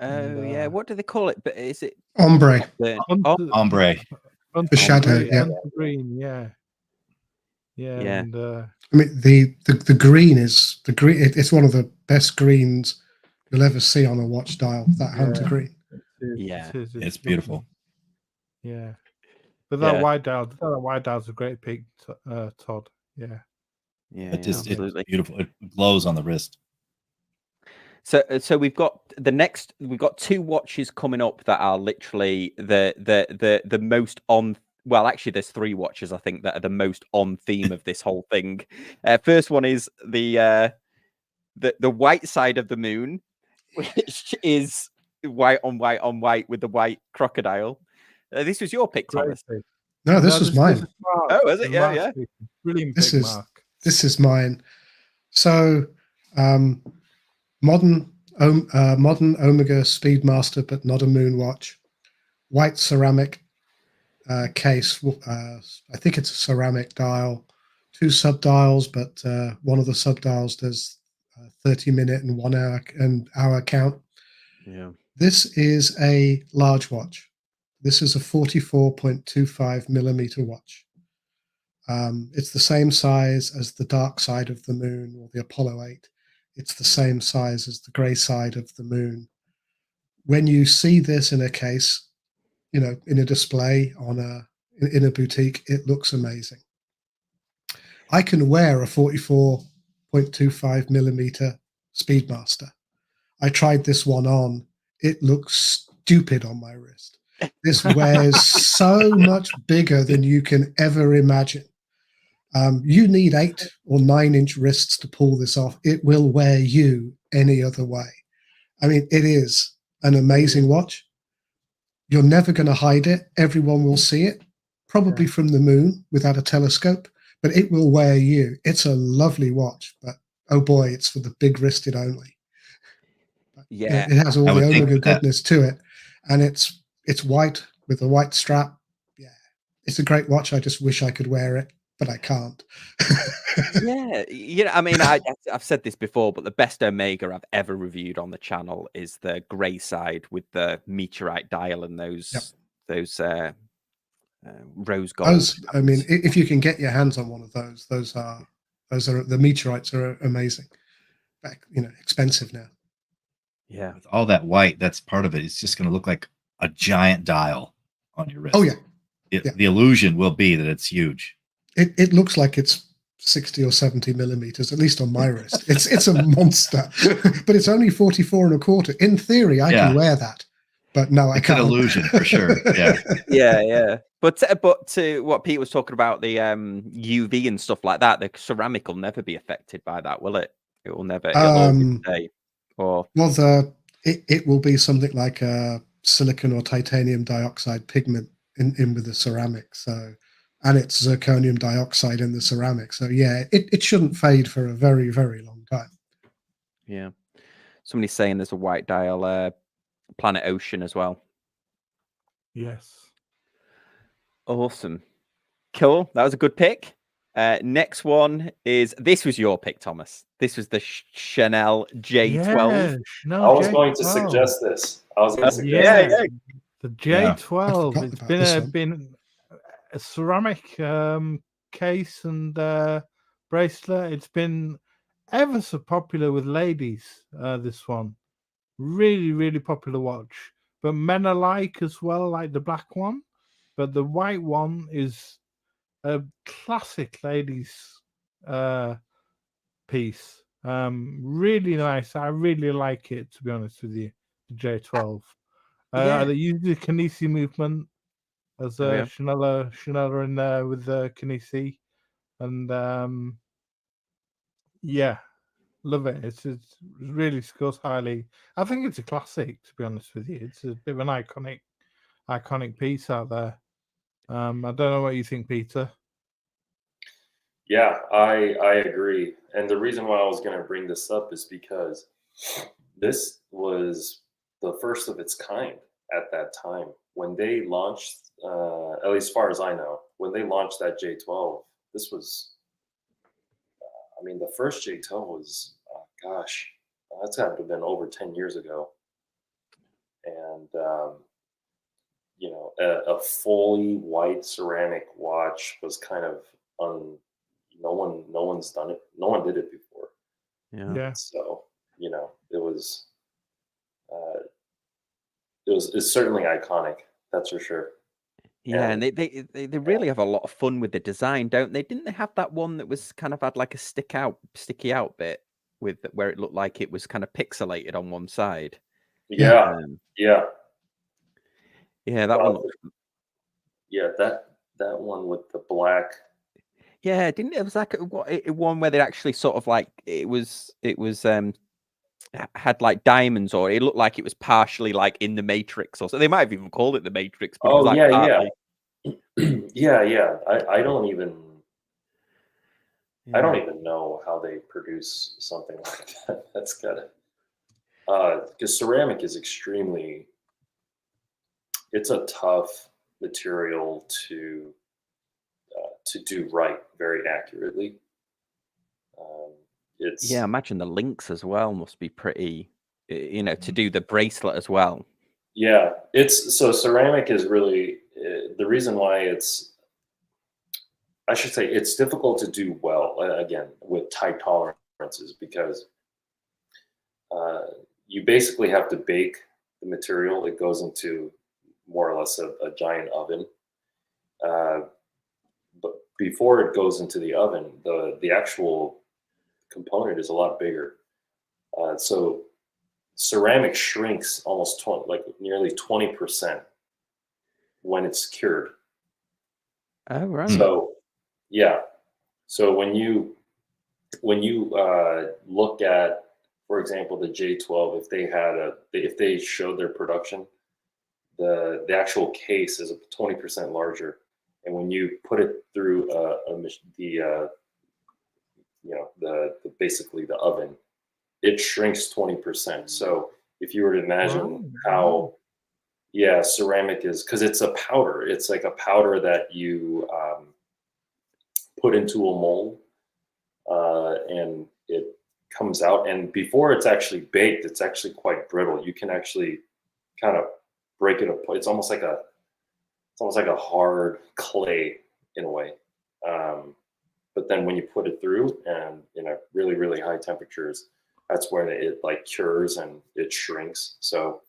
[SPEAKER 1] Oh yeah, what do they call it? But is it
[SPEAKER 3] ombre?
[SPEAKER 4] Ombre.
[SPEAKER 3] The shadow, yeah.
[SPEAKER 2] Green, yeah. And,
[SPEAKER 3] I mean, the green is the green. It's one of the best greens you'll ever see on a watch dial. That hunter green.
[SPEAKER 4] It's beautiful.
[SPEAKER 2] Yeah, but that white dial's a great pick, Todd. Yeah,
[SPEAKER 4] it's beautiful. It glows on the wrist.
[SPEAKER 1] So we've got two watches coming up that are literally the most on. Well, actually, there's 3 watches I think that are the most on theme of this whole thing. First one is the white side of the moon, which is white on white on white with the white crocodile. This was your pick, Thomas.
[SPEAKER 3] No, this was mine.
[SPEAKER 1] Oh, was it? Yeah.
[SPEAKER 2] Brilliant
[SPEAKER 3] this
[SPEAKER 2] pick,
[SPEAKER 3] is
[SPEAKER 2] Mark.
[SPEAKER 3] This is mine. So, modern Omega Speedmaster, but not a moon watch. White ceramic case. I think it's a ceramic dial. 2 sub-dials, but one of the sub-dials does 30-minute and 1 hour count.
[SPEAKER 1] Yeah.
[SPEAKER 3] This is a large watch. This is a 44.25 millimeter watch. It's the same size as the dark side of the moon or the Apollo 8. It's the same size as the gray side of the moon. When you see this in a case, in a display in a boutique, it looks amazing. I can wear a 44.25 millimeter Speedmaster. I tried this one on. It looks stupid on my wrist. This wears so much bigger than you can ever imagine. You need 8 or 9 inch wrists to pull this off. It will wear you any other way. I mean, it is an amazing watch. You're never going to hide it. Everyone will see it, probably from the moon without a telescope, but it will wear you. It's a lovely watch, but oh boy, it's for the big wristed only.
[SPEAKER 1] Yeah,
[SPEAKER 3] it has all the Omega goodness to it, and it's white with a white strap. Yeah, it's a great watch. I just wish I could wear it, but I can't.
[SPEAKER 1] I mean, I've said this before, but the best Omega I've ever reviewed on the channel is the grey side with the meteorite dial and those rose gold.
[SPEAKER 3] I mean, if you can get your hands on one of those are the meteorites are amazing. Expensive now.
[SPEAKER 1] Yeah,
[SPEAKER 4] with all that white, that's part of it. It's just going to look like a giant dial on your wrist.
[SPEAKER 3] Oh yeah.
[SPEAKER 4] The illusion will be that it's huge.
[SPEAKER 3] It looks like it's 60 or 70 millimeters, at least on my wrist. It's a monster, but it's only 44.25. In theory, I can wear that, but no, I can't.
[SPEAKER 4] It's an illusion for sure.
[SPEAKER 1] Yeah. But to what Pete was talking about, the UV and stuff like that, the ceramic will never be affected by that, will it? It will never. It'll always stay. Well,
[SPEAKER 3] it will be something like a silicon or titanium dioxide pigment in with the ceramic. So, and it's zirconium dioxide in the ceramic. So yeah, it shouldn't fade for a very, very long time.
[SPEAKER 1] Yeah. Somebody's saying there's a white dial Planet Ocean as well.
[SPEAKER 2] Yes.
[SPEAKER 1] Awesome. Cool. That was a good pick. Next one is, this was your pick, Thomas. This was the Chanel J12.
[SPEAKER 2] Yeah,
[SPEAKER 6] I was going to suggest this.
[SPEAKER 2] The J12. Yeah. It's been a ceramic case and bracelet. It's been ever so popular with ladies. This one, really, really popular watch. But men alike as well, like the black one. But the white one is a classic ladies piece. Really nice. I really like it, to be honest with you. The J12. They use the Kinesi movement as Chanel in there with the Kinesi, and love it. It really scores highly. I think it's a classic, to be honest with you. It's a bit of an iconic piece out there. I don't know what you think, Peter.
[SPEAKER 6] Yeah, I agree. And the reason why I was going to bring this up is because this was the first of its kind at that time. When they launched, at least as far as I know, when they launched that J12, this was, I mean, the first J-Toe was, gosh, that's got to have been over 10 years ago. And, you know, a fully white ceramic watch was kind of no one's done it. No one did it before.
[SPEAKER 2] Yeah.
[SPEAKER 6] So, you know, it's certainly iconic. That's for sure.
[SPEAKER 1] Yeah, and they really have a lot of fun with the design, don't they? Didn't they have that one that was kind of had like a sticky out bit with where it looked like it was kind of pixelated on one side?
[SPEAKER 6] Yeah, yeah.
[SPEAKER 1] Yeah, that one looked.
[SPEAKER 6] Yeah, that one with the black.
[SPEAKER 1] Yeah, didn't it? It was like one where they actually sort of like it was had like diamonds, or it looked like it was partially like in the Matrix, or so. They might have even called it the Matrix, but it was like partly.
[SPEAKER 6] Yeah. I don't even know how they produce something like that. That's gotta because ceramic is it's a tough material to do right very accurately.
[SPEAKER 1] Yeah, imagine the links as well must be pretty, you know, to do the bracelet as well.
[SPEAKER 6] Yeah, so ceramic is really the reason why I should say it's difficult to do well, again, with tight tolerances, because you basically have to bake the material. It goes into more or less a giant oven. But before it goes into the oven, the actual component is a lot bigger. So ceramic shrinks almost nearly 20% when it's cured.
[SPEAKER 1] Oh, right.
[SPEAKER 6] So yeah. So when you look at, for example, the J12, if they showed their production, the actual case is 20% larger, and when you put it through basically the oven, it shrinks 20%. So if you were to imagine how, ceramic is, because it's a powder. It's like a powder that you put into a mold, and it comes out. And before it's actually baked, it's actually quite brittle. You can actually kind of break it apart. It's almost like a hard clay in a way. But then when you put it through, and really, really high temperatures, that's when it like cures and it shrinks. So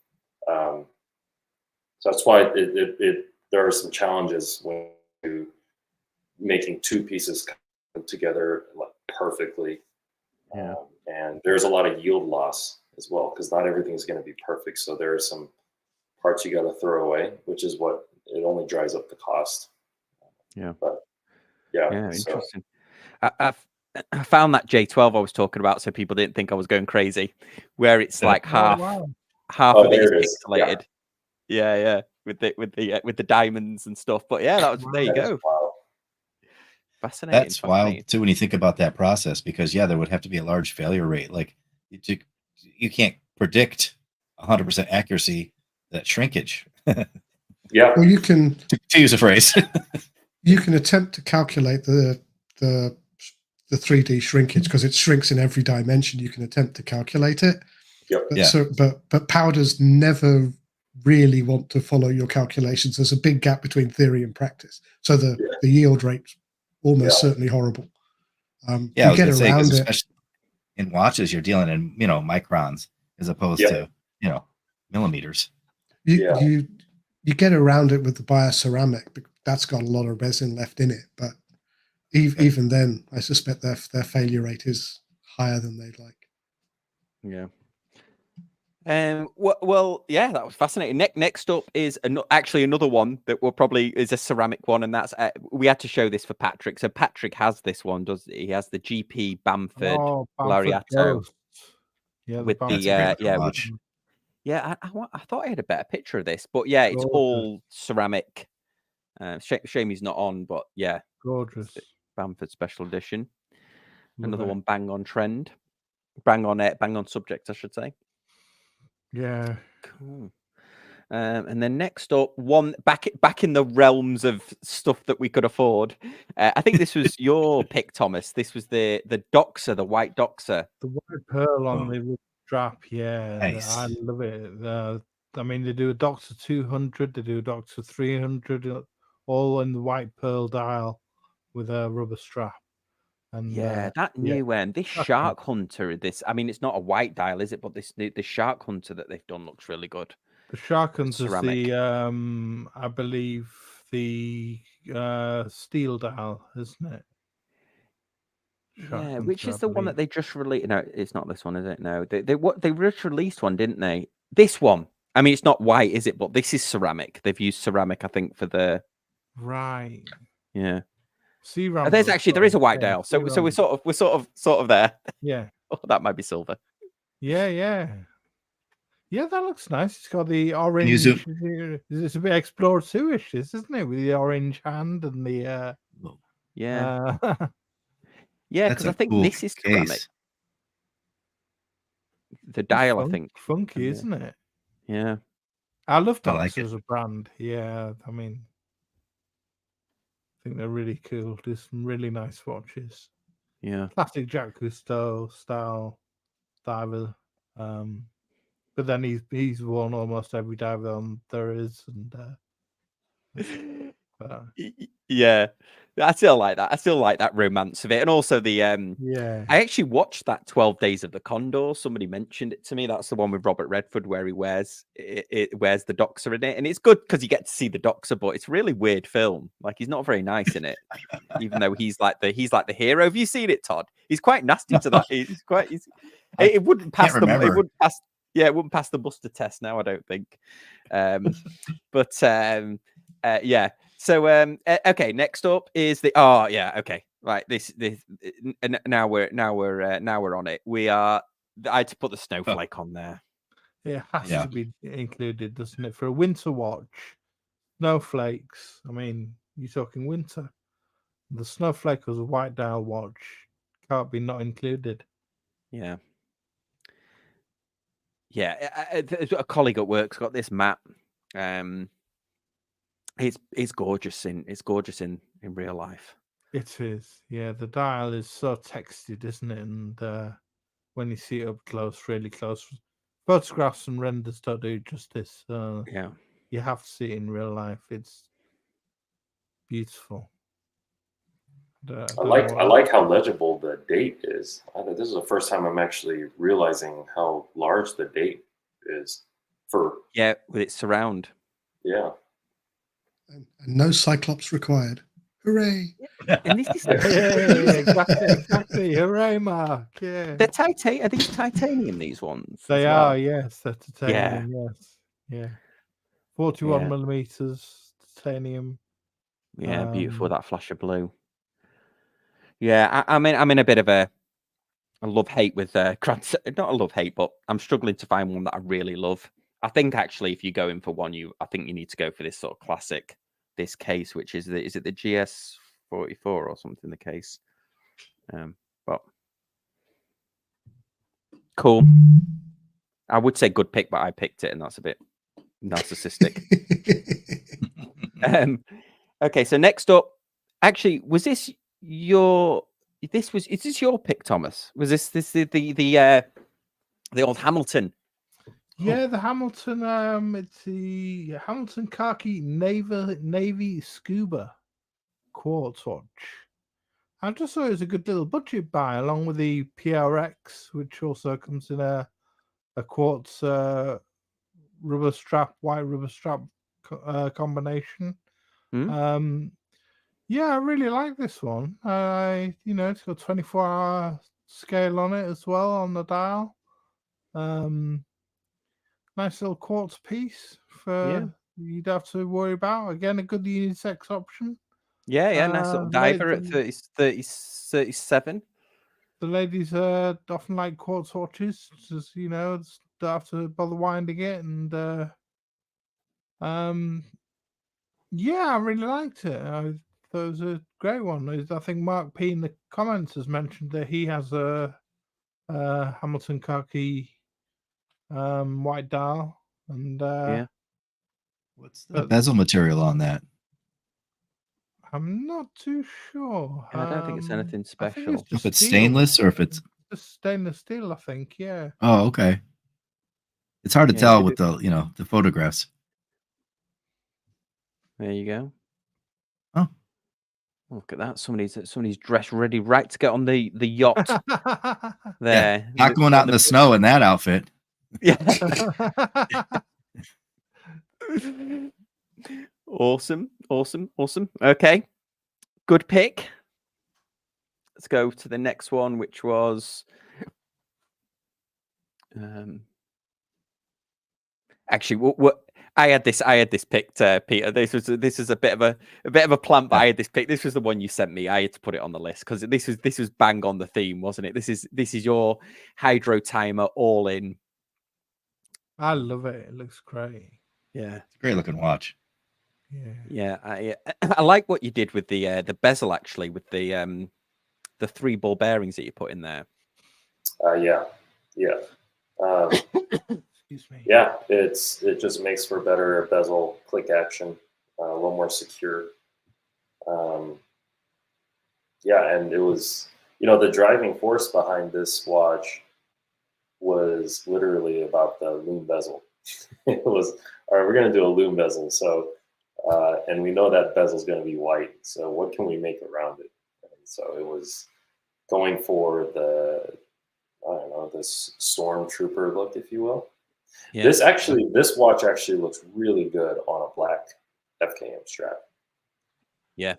[SPEAKER 6] that's why there are some challenges when you making two pieces come together like perfectly.
[SPEAKER 1] Yeah.
[SPEAKER 6] And there's a lot of yield loss as well, because not everything is going to be perfect. So there are some parts you got to throw away, which is what it only drives up the cost.
[SPEAKER 1] Yeah.
[SPEAKER 6] But yeah.
[SPEAKER 1] Interesting. I found that J12 I was talking about, so people didn't think I was going crazy, where it's like half of it is pixelated. Yeah. With the diamonds and stuff. But yeah, there you go. Fascinating.
[SPEAKER 4] That's wild too when you think about that process, because there would have to be a large failure rate. Like you can't predict 100% accuracy, that shrinkage.
[SPEAKER 6] Yeah.
[SPEAKER 3] Well, you can
[SPEAKER 4] to use a phrase.
[SPEAKER 3] You can attempt to calculate the 3D shrinkage, because it shrinks in every dimension. You can attempt to calculate it.
[SPEAKER 6] Yep.
[SPEAKER 3] But powders never really want to follow your calculations. There's a big gap between theory and practice, so the yield rate's almost certainly horrible. You get around it.
[SPEAKER 4] Especially in watches, you're dealing in microns as opposed to millimeters.
[SPEAKER 3] You get around it with the bioceramic. That's got a lot of resin left in it, but even then, I suspect their failure rate is higher than they'd like.
[SPEAKER 1] Yeah. Well, yeah, that was fascinating. Next up is actually another one that is a ceramic one, and that's we had to show this for Patrick. So Patrick has this one, he has the GP Bamford Laureato.
[SPEAKER 2] Yeah,
[SPEAKER 1] with the I thought I had a better picture of this, but yeah, it's all ceramic. Shame he's not on, but yeah,
[SPEAKER 2] gorgeous
[SPEAKER 1] Bamford Special Edition. Another one bang on trend, bang on subject, I should say.
[SPEAKER 2] Yeah.
[SPEAKER 1] Cool. And then next up, one back in the realms of stuff that we could afford. I think this was your pick, Thomas. This was the Doxa, the white Doxa.
[SPEAKER 2] The white pearl on the strap, yeah.
[SPEAKER 4] Nice.
[SPEAKER 2] I love it. I mean, they do a Doxa 200, they do a Doxa 300, all in the white pearl dial with a rubber strap. And
[SPEAKER 1] yeah, that new one, this Shark Hunter, I mean, it's not a white dial, is it? But the Shark Hunter that they've done looks really good.
[SPEAKER 2] The Shark Hunter is the, I believe, the steel dial, isn't it?
[SPEAKER 1] Yeah, which is the one that they just released? No, it's not this one, is it? No, they just released one, didn't they? This one. I mean, it's not white, is it? But this is ceramic. They've used ceramic, I think, for the
[SPEAKER 2] right.
[SPEAKER 1] Yeah.
[SPEAKER 2] There
[SPEAKER 1] is a white dial, so we're sort of there.
[SPEAKER 2] Yeah.
[SPEAKER 1] Oh, that might be silver.
[SPEAKER 2] Yeah, that looks nice. It's got the orange. It's a bit Explorer 2-ish, isn't it? With the orange hand and the
[SPEAKER 1] yeah, yeah. Because I think this is ceramic. The dial, I think,
[SPEAKER 2] funky, isn't it?
[SPEAKER 1] Yeah,
[SPEAKER 2] I love Doxa as a brand. Yeah, I mean, I think they're really cool. Do some really nice watches.
[SPEAKER 1] Yeah,
[SPEAKER 2] classic Jacques Cousteau style diver. But then he's worn almost every diver there is, and
[SPEAKER 1] yeah, I still like that. I still like that romance of it, and also the
[SPEAKER 2] yeah.
[SPEAKER 1] I actually watched that 12 Days of the Condor. Somebody mentioned it to me. That's the one with Robert Redford where he wears wears the Doxa in it, and it's good because you get to see the Doxa, but it's a really weird film. Like he's not very nice in it, even though he's like the hero. Have you seen it, Todd? He's quite nasty to that. It wouldn't pass the it wouldn't pass. Yeah, it wouldn't pass the Buster test now, I don't think. Yeah. So okay, next up is the okay. Right, this now we're on it. I had to put the snowflake on there.
[SPEAKER 2] It has to be included, doesn't it? For a winter watch, snowflakes. I mean, you're talking winter. The snowflake was a white dial watch. Can't be not included.
[SPEAKER 1] Yeah. Yeah, a colleague at work's got this map. It's gorgeous in real life.
[SPEAKER 2] It is. Yeah, the dial is so textured, isn't it? And when you see it up close, really close, photographs and renders don't do justice.
[SPEAKER 1] Yeah,
[SPEAKER 2] you have to see it in real life. It's beautiful.
[SPEAKER 6] I like how legible the date is. This is the first time I'm actually realizing how large the date is for.
[SPEAKER 1] Yeah, with its surround.
[SPEAKER 6] Yeah.
[SPEAKER 3] And no Cyclops required. Hooray!
[SPEAKER 1] And this is
[SPEAKER 2] exactly. Hooray, Mark! Yeah.
[SPEAKER 1] Are these titanium? These ones?
[SPEAKER 2] They are. Yes, they're titanium.
[SPEAKER 1] Yeah.
[SPEAKER 2] Yes. Yeah. 41 millimeters titanium.
[SPEAKER 1] Yeah, beautiful. That flash of blue. Yeah, I'm in a bit of a love-hate with not a love-hate, but I'm struggling to find one that I really love. I think actually, if you go in for one, I think you need to go for this sort of classic, this case, which is it the GS44 or something? The case, but cool. I would say good pick, but I picked it, and that's a bit narcissistic. Okay, so next up, actually, is this your pick, Thomas? Was this the old Hamilton?
[SPEAKER 2] Yeah, the Hamilton. It's the Hamilton khaki navy scuba quartz watch. I just thought it was a good little budget buy, along with the PRX, which also comes in a quartz white rubber strap combination. Yeah, I really like this one. It's got 24-hour scale on it as well on the dial. Nice little quartz piece for you'd have to worry about. Again, a good unisex option.
[SPEAKER 1] Yeah, nice little diver at 37.
[SPEAKER 2] The ladies often like quartz watches, just don't have to bother winding it, and yeah, I really liked it. I thought it was a great one. I think Mark P in the comments has mentioned that he has a Hamilton khaki white dial, and
[SPEAKER 4] What's the bezel material on that?
[SPEAKER 2] I'm not too sure.
[SPEAKER 1] I don't think it's anything
[SPEAKER 2] I think
[SPEAKER 1] special.
[SPEAKER 2] it's
[SPEAKER 4] If it's
[SPEAKER 2] steel.
[SPEAKER 4] stainless or if it's
[SPEAKER 2] just stainless steel, I think. Yeah.
[SPEAKER 4] Oh, okay. It's hard to
[SPEAKER 1] Yeah,
[SPEAKER 4] tell
[SPEAKER 1] did
[SPEAKER 4] with
[SPEAKER 1] it-
[SPEAKER 4] the photographs.
[SPEAKER 1] There you go.
[SPEAKER 4] Oh,
[SPEAKER 1] Look at that! Somebody's dressed ready, right to get on the yacht.
[SPEAKER 4] yeah.
[SPEAKER 1] There,
[SPEAKER 4] Not going out in the snow in that outfit.
[SPEAKER 1] Yeah. Awesome. Okay, good pick. Let's go to the next one, which was actually what I had this picked, Peter. This is a bit of a plant, but I had this pick. This was the one you sent me. I had to put it on the list because this was bang on the theme, wasn't it? This is your hydro timer all in.
[SPEAKER 2] I love it. It looks great.
[SPEAKER 1] Yeah,
[SPEAKER 4] it's a great looking watch.
[SPEAKER 1] Yeah. I like what you did with the bezel, actually, with the 3 ball bearings that you put in there.
[SPEAKER 6] Yeah.
[SPEAKER 2] Excuse me.
[SPEAKER 6] Yeah, it just makes for better bezel click action, a little more secure. Yeah, and it was, the driving force behind this watch was literally about the loom bezel. It was, all right, we're going to do a loom bezel. So, and we know that bezel is going to be white. So what can we make around it? And so it was going for this stormtrooper look, if you will. Yeah. This watch actually looks really good on a black FKM strap.
[SPEAKER 1] Yeah.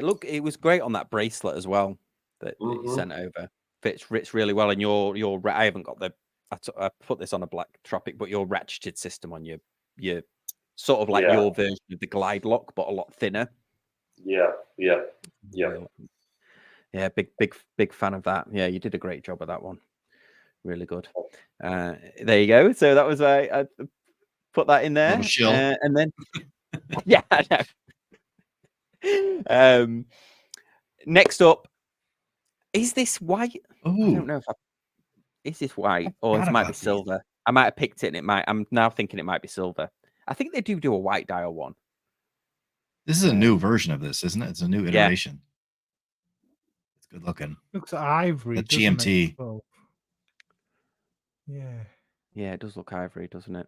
[SPEAKER 1] Look, it was great on that bracelet as well that you sent over. Fits really well, and your I haven't got I put this on a black Tropic, but your ratcheted system on your sort of like your version of the glide lock, but a lot thinner.
[SPEAKER 6] Yeah.
[SPEAKER 1] Yeah, big fan of that. Yeah, you did a great job of that one. Really good. There you go. So that was I put that in there, and then yeah. I know. Next up, is this white?
[SPEAKER 4] Ooh.
[SPEAKER 1] I don't know is this white or it might be silver. I might have picked it, and I'm now thinking it might be silver. I think they do a white dial one.
[SPEAKER 4] This is a new version of this, isn't it? It's a new iteration. Yeah. It's good looking.
[SPEAKER 2] Looks ivory.
[SPEAKER 4] The GMT.
[SPEAKER 2] Oh. Yeah.
[SPEAKER 1] Yeah, it does look ivory, doesn't it?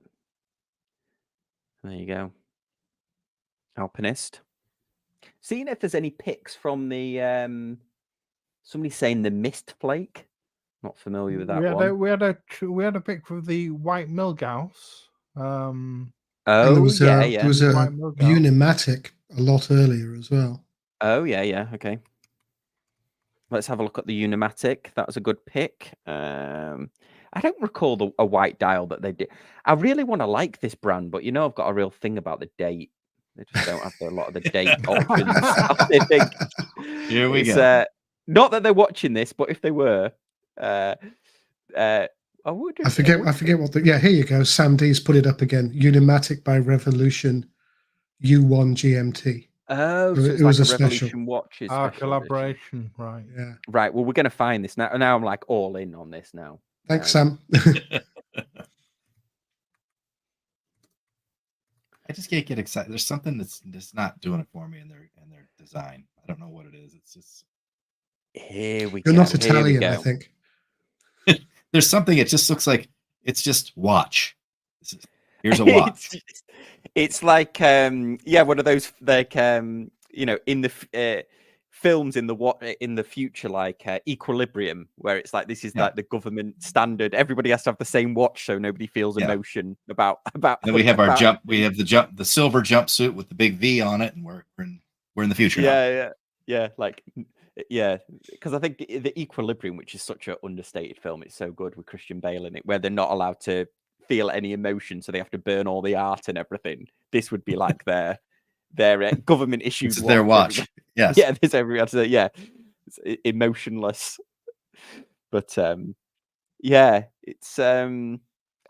[SPEAKER 1] There you go. Alpinist. Seeing if there's any pics from the somebody saying the mist flake. Not familiar with that one.
[SPEAKER 2] We had a pic for the white Milgauss.
[SPEAKER 3] There was a Unimatic a lot earlier as well.
[SPEAKER 1] Oh yeah. Okay. Let's have a look at the Unimatic. That was a good pick. I don't recall a white dial that they did. I really want to like this brand, but I've got a real thing about the date. They just don't have a lot of the date options.
[SPEAKER 4] Here we go.
[SPEAKER 1] Not that they're watching this, but if they were, I
[SPEAKER 3] forget what here you go. Sam D's put it up again. Unimatic by Revolution U1 GMT.
[SPEAKER 1] Oh, so it was like a Revolution watches.
[SPEAKER 2] Collaboration, right?
[SPEAKER 3] Yeah.
[SPEAKER 1] Right. Well, we're going to find this now. Now I'm like all in on this now.
[SPEAKER 3] Thanks, Sam.
[SPEAKER 4] I just can't get excited. There's something that's not doing it for me in their design. I don't know what it is. It's just
[SPEAKER 1] here we
[SPEAKER 3] go. You're not Italian, I think.
[SPEAKER 4] There's something. It just looks like it's just watch. Here's a watch.
[SPEAKER 1] It's like one of those like in the films in the future, like Equilibrium, where it's like this is like the government standard. Everybody has to have the same watch, so nobody feels emotion about. And
[SPEAKER 4] then we have our jump. We have the silver jumpsuit with the big V on it, and we're in the future now.
[SPEAKER 1] Yeah. Because I think the Equilibrium, which is such an understated film, it's so good with Christian Bale in it, where they're not allowed to feel any emotion, so they have to burn all the art and everything. This would be like their government issued.
[SPEAKER 4] This is their watch. Yes.
[SPEAKER 1] Yeah, this everyone to say, it's emotionless. But it's I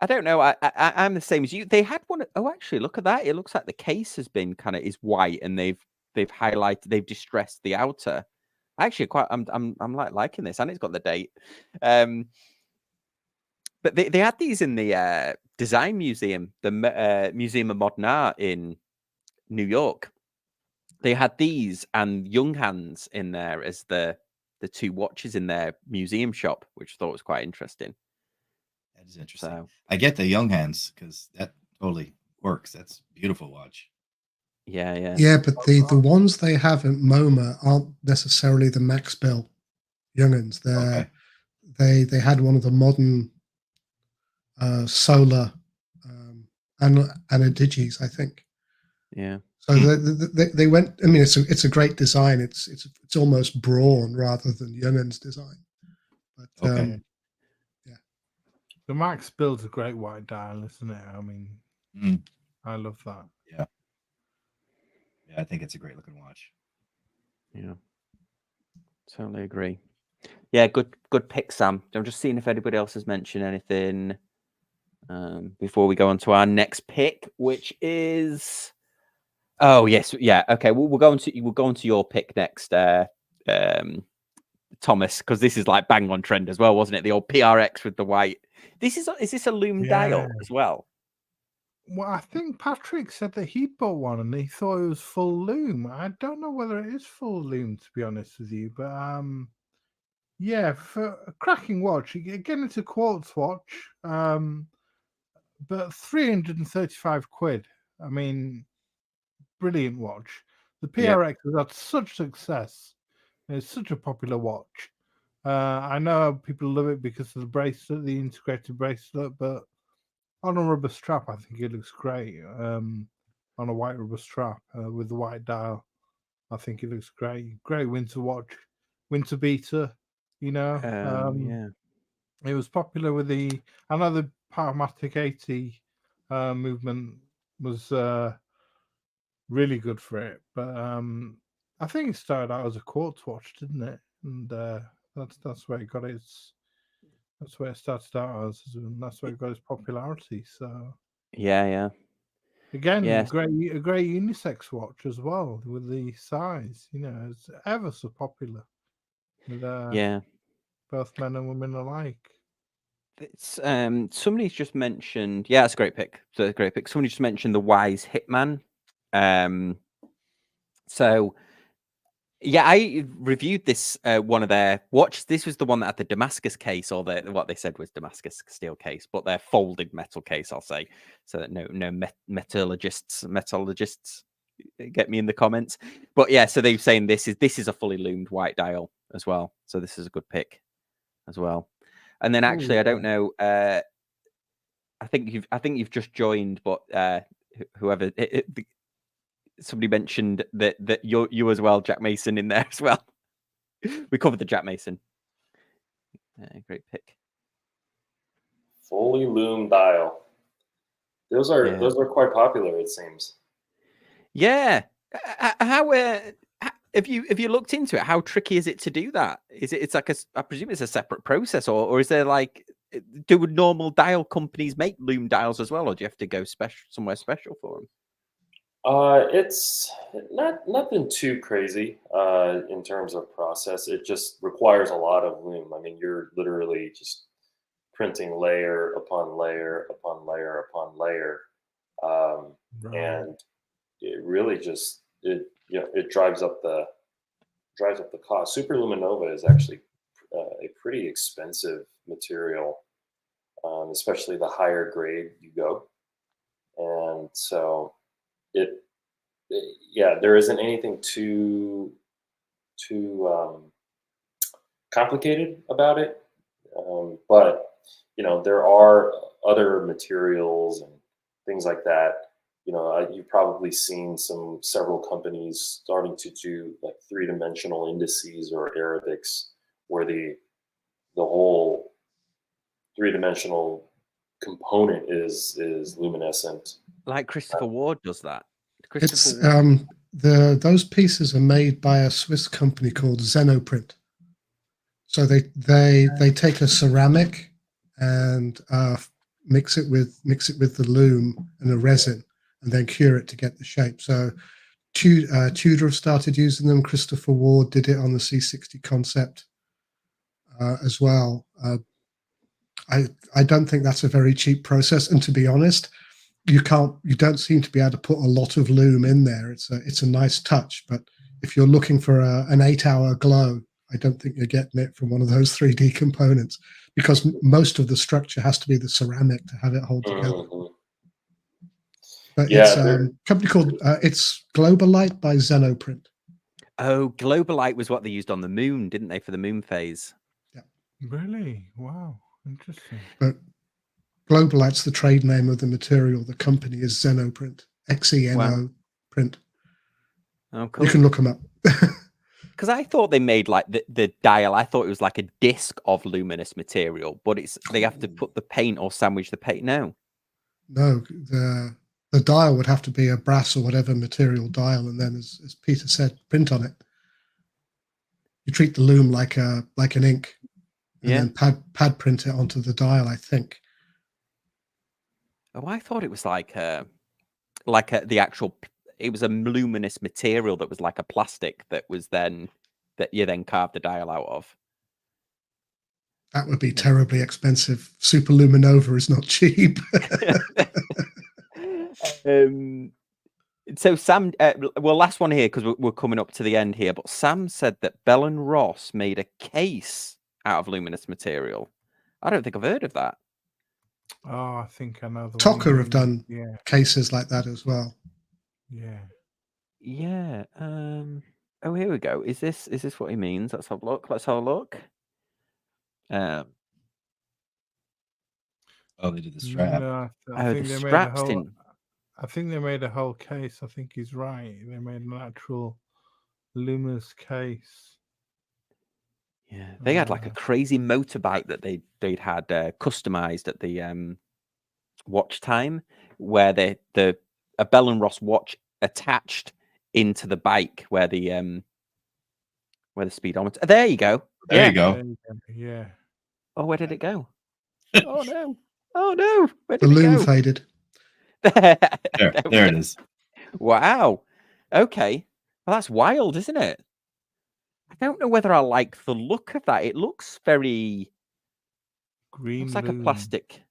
[SPEAKER 1] don't know. I'm the same as you. They had one. Oh, actually, look at that. It looks like the case has been is white, and they've they've distressed the outer. Actually, I'm like liking this, and it's got the date. But they had these in the Design Museum, the Museum of Modern Art in New York. They had these and Young Hands in there as the two watches in their museum shop, which I thought was quite interesting.
[SPEAKER 4] That is interesting. So, I get the Young Hands because that totally works. That's a beautiful watch.
[SPEAKER 3] Yeah, but the ones they have at MoMA aren't necessarily the Max Bill Young'uns. They had one of the modern solar and a Digis, I think.
[SPEAKER 1] Yeah.
[SPEAKER 3] So they went. I mean, it's a great design. It's almost Braun rather than Young'uns design. But yeah,
[SPEAKER 2] the Max Bill's a great white dial, isn't it? I mean, I love that.
[SPEAKER 4] Yeah, I think it's a great looking watch.
[SPEAKER 1] Yeah, totally agree. Yeah, good pick, Sam. I'm just seeing if anybody else has mentioned anything before we go on to our next pick, which is. Oh yes, yeah. Okay, we'll go on to your pick next, Thomas, because this is like bang on trend as well, wasn't it? The old PRX with the white. Is this a loom dial as well?
[SPEAKER 2] Well, I think Patrick said that he bought one and he thought it was full loom. I don't know whether it is full loom, to be honest with you, but yeah, for a cracking watch. Again, it's a quartz watch, but 335 quid. I mean, brilliant watch. The PRX has had such success. It's such a popular watch. I know people love it because of the bracelet, the integrated bracelet, but on a rubber strap, I think it looks great. On a white rubber strap with the white dial, I think it looks great. Great winter watch, winter beater. You know, it was popular with the. I know the Powermatic 80 movement was really good for it, but I think it started out as a quartz watch, didn't it? And that's where it got its. That's where it started out as, and that's where it got its popularity. So
[SPEAKER 1] yeah.
[SPEAKER 2] Again, a great unisex watch as well with the size. You know, it's ever so popular with both men and women alike.
[SPEAKER 1] It's somebody's just mentioned. Yeah, it's a great pick. It's a great pick. Somebody just mentioned the Wise Hitman. So. Yeah, I reviewed this one of their watches. This was the one that had the Damascus case, or what they said was Damascus steel case, but their folded metal case, I'll say, so that no metallurgists get me in the comments. But yeah, so they're saying this is a fully loomed white dial as well. So this is a good pick as well. And then actually, I don't know. I think you've just joined, but whoever. Somebody mentioned that you as well, Jack Mason, in there as well. We covered the Jack Mason. Great pick.
[SPEAKER 6] Fully loom dial. Those are quite popular, it seems.
[SPEAKER 1] Yeah. How if you looked into it, how tricky is it to do that? It's like I presume it's a separate process, or is there like, do normal dial companies make loom dials as well, or do you have to go somewhere special for them?
[SPEAKER 6] It's nothing too crazy in terms of process. It just requires a lot of loom. I mean, you're literally just printing layer upon layer upon layer upon layer, and it really just it drives up the cost. Super Luminova is actually a pretty expensive material, especially the higher grade you go, and so. There isn't anything too complicated about it, but there are other materials and things like that. You've probably seen several companies starting to do like 3-dimensional indices or Arabics, where the whole 3-dimensional component is luminescent.
[SPEAKER 1] Like Christopher Ward does that.
[SPEAKER 3] Those pieces are made by a Swiss company called Xenoprint. So they take a ceramic and mix it with the loom and a resin, and then cure it to get the shape. So Tudor have started using them. Christopher Ward did it on the C60 concept as well. I don't think that's a very cheap process. And to be honest, you don't seem to be able to put a lot of lume in there. It's a nice touch, but if you're looking for an 8-hour glow, I don't think you're getting it from one of those 3D components, because most of the structure has to be the ceramic to have it hold together. But it's a company called it's Globalite by Xenoprint.
[SPEAKER 1] Oh, Globalite was what they used on the moon, didn't they, for the moon phase?
[SPEAKER 2] Yeah. Really? Wow. Interesting.
[SPEAKER 3] But Globalite's the trade name of the material. The company is Xenoprint. XENO
[SPEAKER 1] Wow.
[SPEAKER 3] print.
[SPEAKER 1] Oh, cool.
[SPEAKER 3] You can look them up.
[SPEAKER 1] Because I thought they made like the dial. I thought it was like a disc of luminous material, but they have to put the paint or sandwich the paint. No,
[SPEAKER 3] the dial would have to be a brass or whatever material dial, and then, as Peter said, print on it. You treat the lume like an ink, and then pad print it onto the dial, I think.
[SPEAKER 1] Oh, I thought it was like the actual. It was a luminous material that was like a plastic that you then carved the dial out of.
[SPEAKER 3] That would be terribly expensive. Superluminova is not cheap.
[SPEAKER 1] So Sam, well, last one here, because we're coming up to the end here, but Sam said that Bell & Ross made a case out of luminous material. I don't think I've heard of that.
[SPEAKER 2] Oh, I think I know.
[SPEAKER 3] Tocker have done cases like that as well.
[SPEAKER 2] Yeah.
[SPEAKER 1] Yeah. Oh, here we go. Is this what he means? Let's have a look.
[SPEAKER 4] Oh, they did the strap.
[SPEAKER 2] No,
[SPEAKER 1] I think the straps in.
[SPEAKER 2] I think they made a whole case. I think he's right. They made an actual luminous case.
[SPEAKER 1] Yeah, they had like a crazy motorbike that they'd had customized at the watch time, where a Bell & Ross watch attached into the bike where the speedometer. There you go.
[SPEAKER 4] There you go.
[SPEAKER 2] Yeah.
[SPEAKER 1] Oh, where did it go? Oh no! Oh no! Where
[SPEAKER 3] The
[SPEAKER 1] did
[SPEAKER 3] lume
[SPEAKER 1] it go?
[SPEAKER 3] faded.
[SPEAKER 4] There it is.
[SPEAKER 1] Wow. Okay. Well, that's wild, isn't it? I don't know whether I like the look of that. It looks very
[SPEAKER 2] green.
[SPEAKER 1] Looks like a plastic.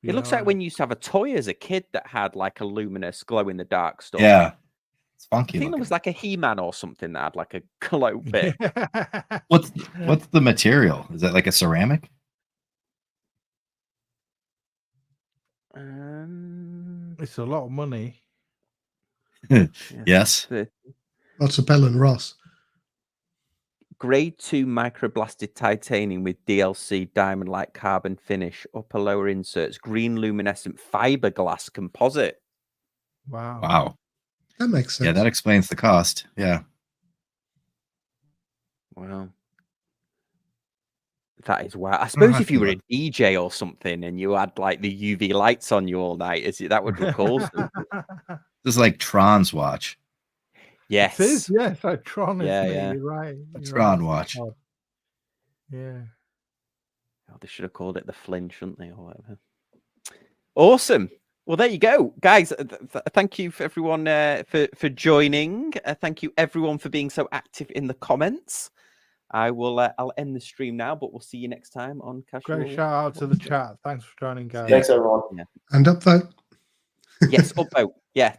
[SPEAKER 1] It looks like when you used to have a toy as a kid that had like a luminous glow in the dark stuff.
[SPEAKER 4] Yeah. It's funky.
[SPEAKER 1] I think there was like a He-Man or something that had like a glow bit.
[SPEAKER 4] What's the material? Is that like a ceramic?
[SPEAKER 2] It's a lot of money.
[SPEAKER 4] Yes.
[SPEAKER 3] Lots of Bell & Ross.
[SPEAKER 1] Grade 2 microblasted titanium with DLC diamond-like carbon finish, upper-lower inserts, green luminescent fiberglass composite.
[SPEAKER 2] Wow.
[SPEAKER 3] That makes sense.
[SPEAKER 4] Yeah, that explains the cost. Yeah.
[SPEAKER 1] Wow. That is wow. I suppose if you were a DJ or something and you had like the UV lights on you all night, that would look awesome.
[SPEAKER 4] This is like Tron's watch.
[SPEAKER 1] Yes.
[SPEAKER 2] It is, yes, like Tron,
[SPEAKER 1] yeah,
[SPEAKER 2] isn't
[SPEAKER 1] yeah.
[SPEAKER 2] it? You're right.
[SPEAKER 4] A Tron watch.
[SPEAKER 2] Yeah.
[SPEAKER 1] Oh, they should have called it the Flynn, shouldn't they, or whatever. Awesome. Well, there you go, guys. Thank you for everyone for joining. Thank you everyone for being so active in the comments. I'll end the stream now, but we'll see you next time on Casual.
[SPEAKER 2] Great shout out to the chat. Thanks for joining, guys.
[SPEAKER 6] Thanks, everyone.
[SPEAKER 1] Yeah.
[SPEAKER 3] And upvote.
[SPEAKER 1] Yes, upvote. Yeah.